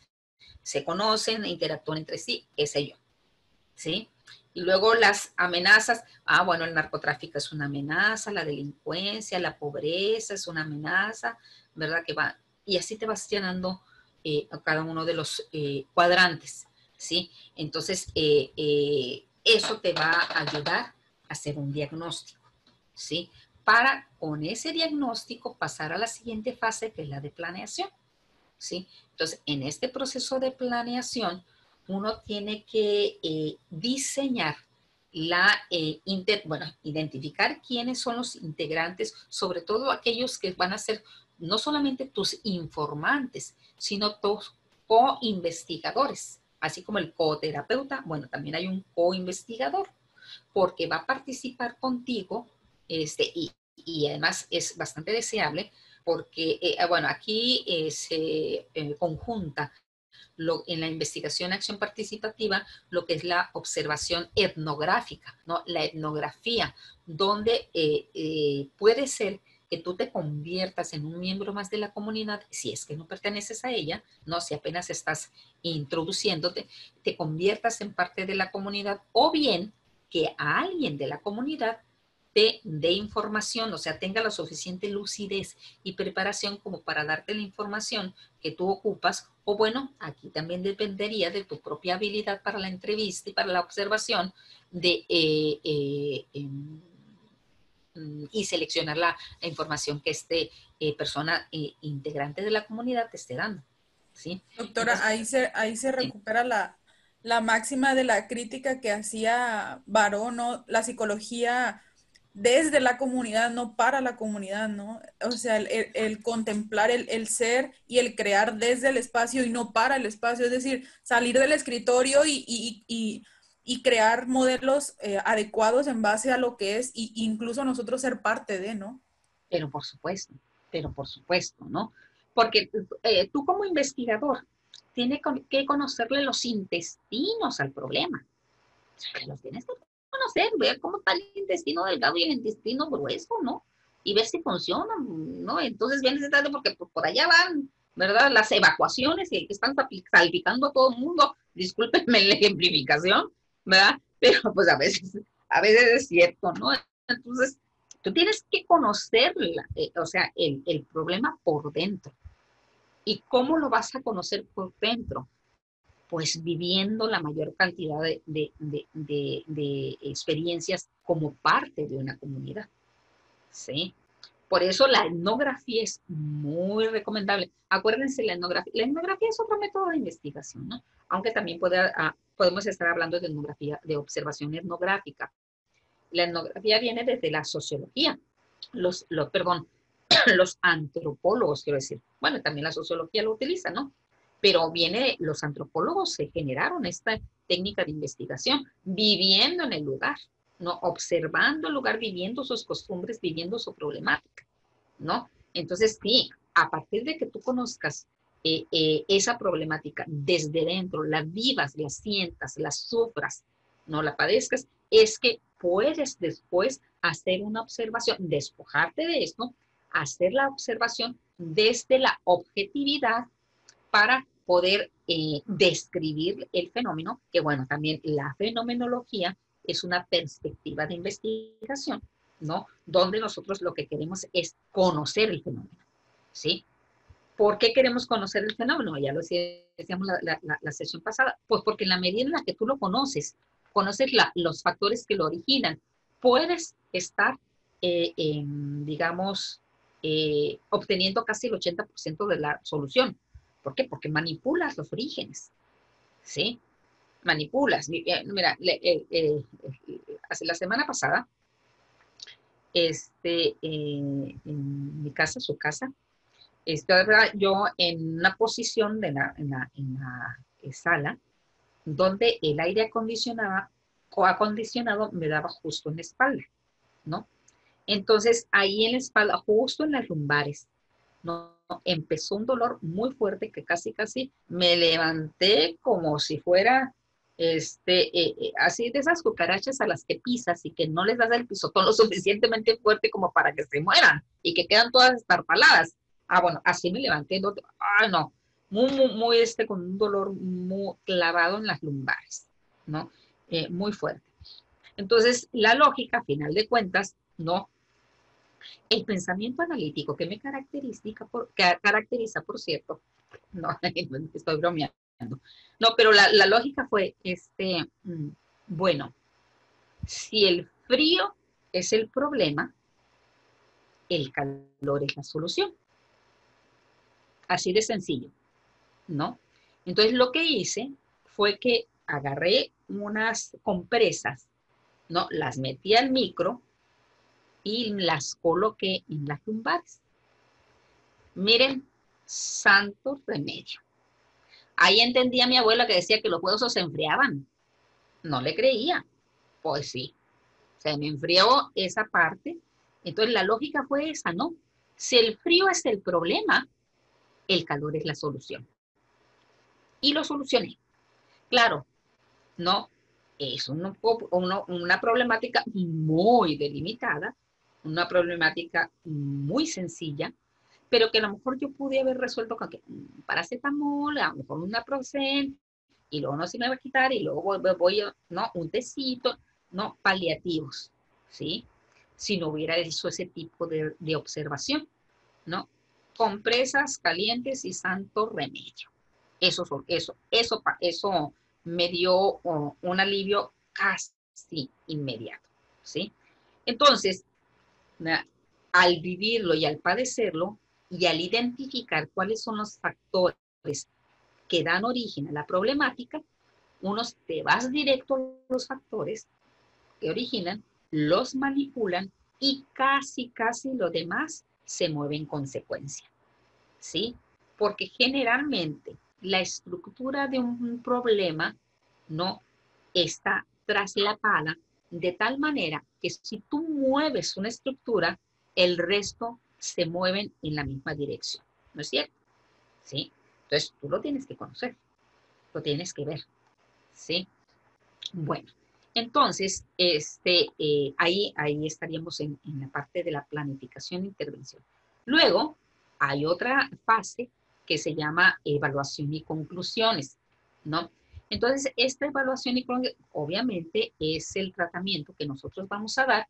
se conocen, interactúan entre sí, qué sé yo, ¿sí? Y luego las amenazas, bueno, el narcotráfico es una amenaza, la delincuencia, la pobreza es una amenaza, ¿verdad? Y así te vas llenando a cada uno de los cuadrantes, ¿sí? Entonces, eso te va a ayudar a hacer un diagnóstico, ¿sí? Para con ese diagnóstico pasar a la siguiente fase, que es la de planeación, ¿sí? Entonces, en este proceso de planeación, uno tiene que diseñar identificar quiénes son los integrantes, sobre todo aquellos que van a ser no solamente tus informantes, sino tus co-investigadores, así como el coterapeuta. Bueno, también hay un co-investigador, porque va a participar contigo, y además es bastante deseable, porque, bueno, aquí se conjunta en la investigación acción participativa lo que es la observación etnográfica, ¿no? La etnografía, donde puede ser que tú te conviertas en un miembro más de la comunidad, si es que no perteneces a ella, ¿no? Si apenas estás introduciéndote, te conviertas en parte de la comunidad, o bien que a alguien de la comunidad te dé información, o sea, tenga la suficiente lucidez y preparación como para darte la información que tú ocupas, o bueno, aquí también dependería de tu propia habilidad para la entrevista y para la observación, de y seleccionar la información que persona integrante de la comunidad te esté dando. ¿Sí? Doctora, Entonces, ahí se recupera la máxima de la crítica que hacía Baró, ¿no? La psicología desde la comunidad, no para la comunidad, ¿no? O sea, el contemplar el ser y el crear desde el espacio y no para el espacio, es decir, salir del escritorio y crear modelos adecuados en base a lo que es, y incluso nosotros ser parte de, ¿no? pero por supuesto, ¿no? Porque tú como investigador tienes que conocerle los intestinos al problema. O sea, los tienes que conocer, ver cómo está el intestino delgado y el intestino grueso, ¿no? Y ver si funcionan, ¿no? Entonces bien necesario porque por allá van, ¿verdad? Las evacuaciones que están salpicando a todo el mundo. Discúlpenme la ejemplificación, ¿verdad? Pero pues a veces es cierto, ¿no? Entonces, tú tienes que conocer, o sea, el problema por dentro. ¿Y cómo lo vas a conocer por dentro? Pues viviendo la mayor cantidad de experiencias como parte de una comunidad, ¿sí? Por eso la etnografía es muy recomendable. Acuérdense, la etnografía es otro método de investigación, ¿no? Aunque también podemos estar hablando de etnografía, de observación etnográfica. La etnografía viene desde la sociología, los antropólogos, quiero decir. Bueno, también la sociología lo utiliza, ¿no? Pero los antropólogos se generaron esta técnica de investigación viviendo en el lugar, ¿no? Observando el lugar, viviendo sus costumbres, viviendo su problemática, ¿no? Entonces, sí, a partir de que tú conozcas esa problemática desde dentro, la vivas, la sientas, la sufras, no la padezcas, es que puedes después hacer una observación, despojarte de esto, hacer la observación desde la objetividad para poder describir el fenómeno, que bueno, también la fenomenología es una perspectiva de investigación, ¿no? Donde nosotros lo que queremos es conocer el fenómeno, ¿sí? ¿Por qué queremos conocer el fenómeno? Ya lo decíamos la sesión pasada. Pues porque en la medida en la que tú lo conoces los factores que lo originan, puedes estar, digamos, obteniendo casi el 80% de la solución. ¿Por qué? Porque manipulas los orígenes, ¿sí? Manipulas. Mira, hace la semana pasada, en mi casa, su casa, estaba yo en una posición en la sala donde el aire acondicionado me daba justo en la espalda, ¿no? Entonces, ahí en la espalda, justo en las lumbares, ¿no? Empezó un dolor muy fuerte que casi me levanté como si fuera, así de esas cucarachas a las que pisas y que no les das el pisotón lo suficientemente fuerte como para que se mueran y que quedan todas estarpaladas. Ah, bueno, así me levanté, no, muy con un dolor muy clavado en las lumbares, ¿no? Muy fuerte. Entonces, la lógica, a final de cuentas, ¿no? El pensamiento analítico que me caracteriza, por cierto, no, estoy bromeando, no, pero la lógica fue, bueno, si el frío es el problema, el calor es la solución. Así de sencillo, ¿no? Entonces lo que hice fue que agarré unas compresas, ¿no? Las metí al micro y las coloqué en las lumbares. Miren, santo remedio. Ahí entendía mi abuela que decía que los huesos se enfriaban. No le creía. Pues sí, se me enfrió esa parte. Entonces la lógica fue esa, ¿no? Si el frío es el problema, el calor es la solución. Y lo solucioné. Claro, no, es una problemática muy delimitada, una problemática muy sencilla, pero que a lo mejor yo pude haber resuelto con que paracetamol, a lo mejor una Profen, y luego no se me va a quitar, y luego voy no, un tecito, no, paliativos, ¿sí? Si no hubiera hecho ese tipo de observación, ¿no? Compresas calientes y santo remedio. Eso me dio un alivio casi inmediato, ¿sí? Entonces, Al vivirlo y al padecerlo y al identificar cuáles son los factores que dan origen a la problemática, unos te vas directo a los factores que originan, los manipulan y casi lo demás se mueve en consecuencia, ¿sí? Porque generalmente la estructura de un problema no está traslapada de tal manera que si tú mueves una estructura, el resto se mueven en la misma dirección, ¿no es cierto? ¿Sí? Entonces tú lo tienes que conocer, lo tienes que ver, ¿sí? Bueno, entonces, ahí estaríamos en la parte de la planificación e intervención. Luego, hay otra fase que se llama evaluación y conclusiones, ¿no? Entonces, esta evaluación y conclusiones, obviamente, es el tratamiento que nosotros vamos a dar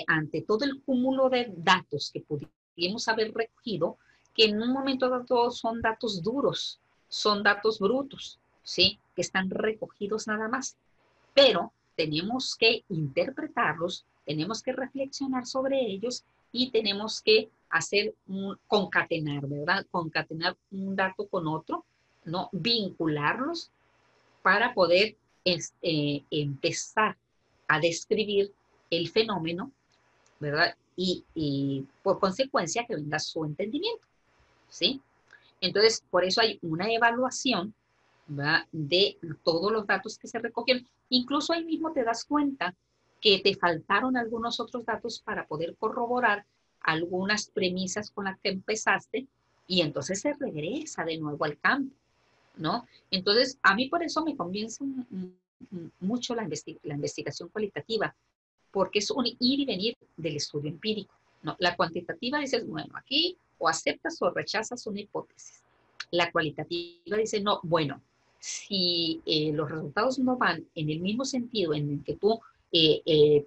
ante todo el cúmulo de datos que pudimos haber recogido, que en un momento dado son datos duros, son datos brutos, ¿sí? Que están recogidos nada más. Pero tenemos que interpretarlos, tenemos que reflexionar sobre ellos y tenemos que concatenar, ¿verdad? Concatenar un dato con otro, ¿no? Vincularlos para poder empezar a describir el fenómeno, ¿verdad? Y por consecuencia que venga su entendimiento, ¿sí? Entonces, por eso hay una evaluación, ¿verdad?, de todos los datos que se recogieron. Incluso ahí mismo te das cuenta que te faltaron algunos otros datos para poder corroborar algunas premisas con las que empezaste y entonces se regresa de nuevo al campo, ¿no? Entonces, a mí por eso me convence mucho la investigación cualitativa, porque es un ir y venir del estudio empírico, ¿no? La cuantitativa dices, bueno, aquí o aceptas o rechazas una hipótesis. La cualitativa dice, no, bueno, si los resultados no van en el mismo sentido en el que tu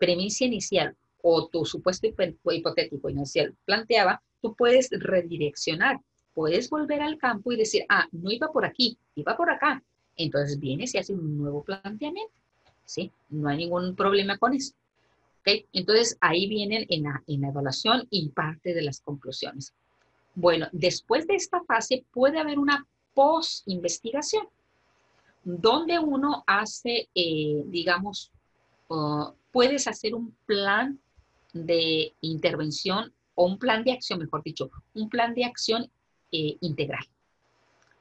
premisa inicial o tu supuesto hipotético inicial planteaba, tú puedes redireccionar, puedes volver al campo y decir, no iba por aquí, iba por acá. Entonces vienes y haces un nuevo planteamiento, ¿sí? No hay ningún problema con eso. ¿Okay? Entonces ahí vienen en la evaluación y parte de las conclusiones. Bueno, después de esta fase puede haber una post-investigación, donde uno hace, digamos, puedes hacer un plan de intervención o un plan de acción, mejor dicho, un plan de acción integral,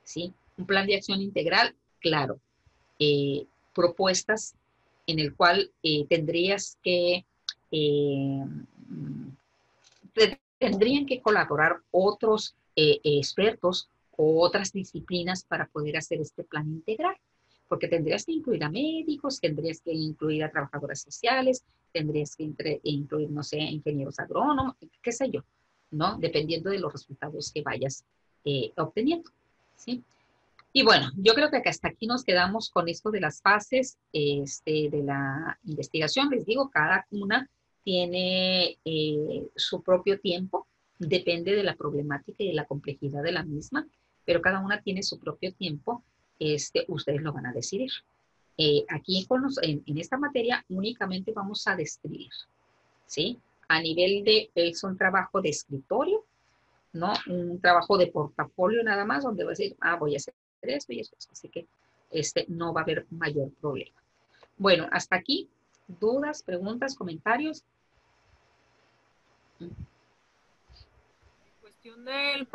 ¿sí? Un plan de acción integral, claro, propuestas en el cual tendrían que colaborar otros expertos o otras disciplinas para poder hacer este plan integral, porque tendrías que incluir a médicos, tendrías que incluir a trabajadoras sociales, tendrías que incluir, no sé, ingenieros agrónomos, qué sé yo, ¿no? Dependiendo de los resultados que vayas obteniendo, ¿sí? Y bueno, yo creo que hasta aquí nos quedamos con esto de las fases de la investigación. Les digo, cada una tiene su propio tiempo, depende de la problemática y de la complejidad de la misma, pero cada una tiene su propio tiempo, ustedes lo van a decidir. Aquí en esta materia únicamente vamos a describir, ¿sí? A nivel de, es un trabajo de escritorio, ¿no? Un trabajo de portafolio nada más, donde va a decir, voy a hacer esto y esto, así que no va a haber mayor problema. Bueno, hasta aquí, dudas, preguntas, comentarios. Cuestión del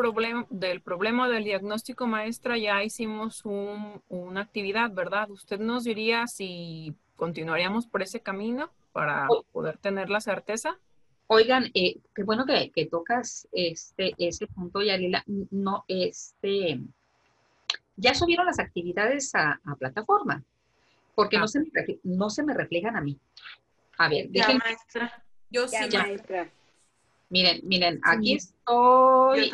problema del diagnóstico, maestra, ya hicimos una actividad, ¿verdad? ¿Usted nos diría si continuaríamos por ese camino para poder tener la certeza? Oigan, qué bueno que tocas ese punto, Yalila. No, ya subieron las actividades a plataforma, porque no se me reflejan a mí. A ver, ya, maestra. Yo sí, maestra. Miren, aquí estoy.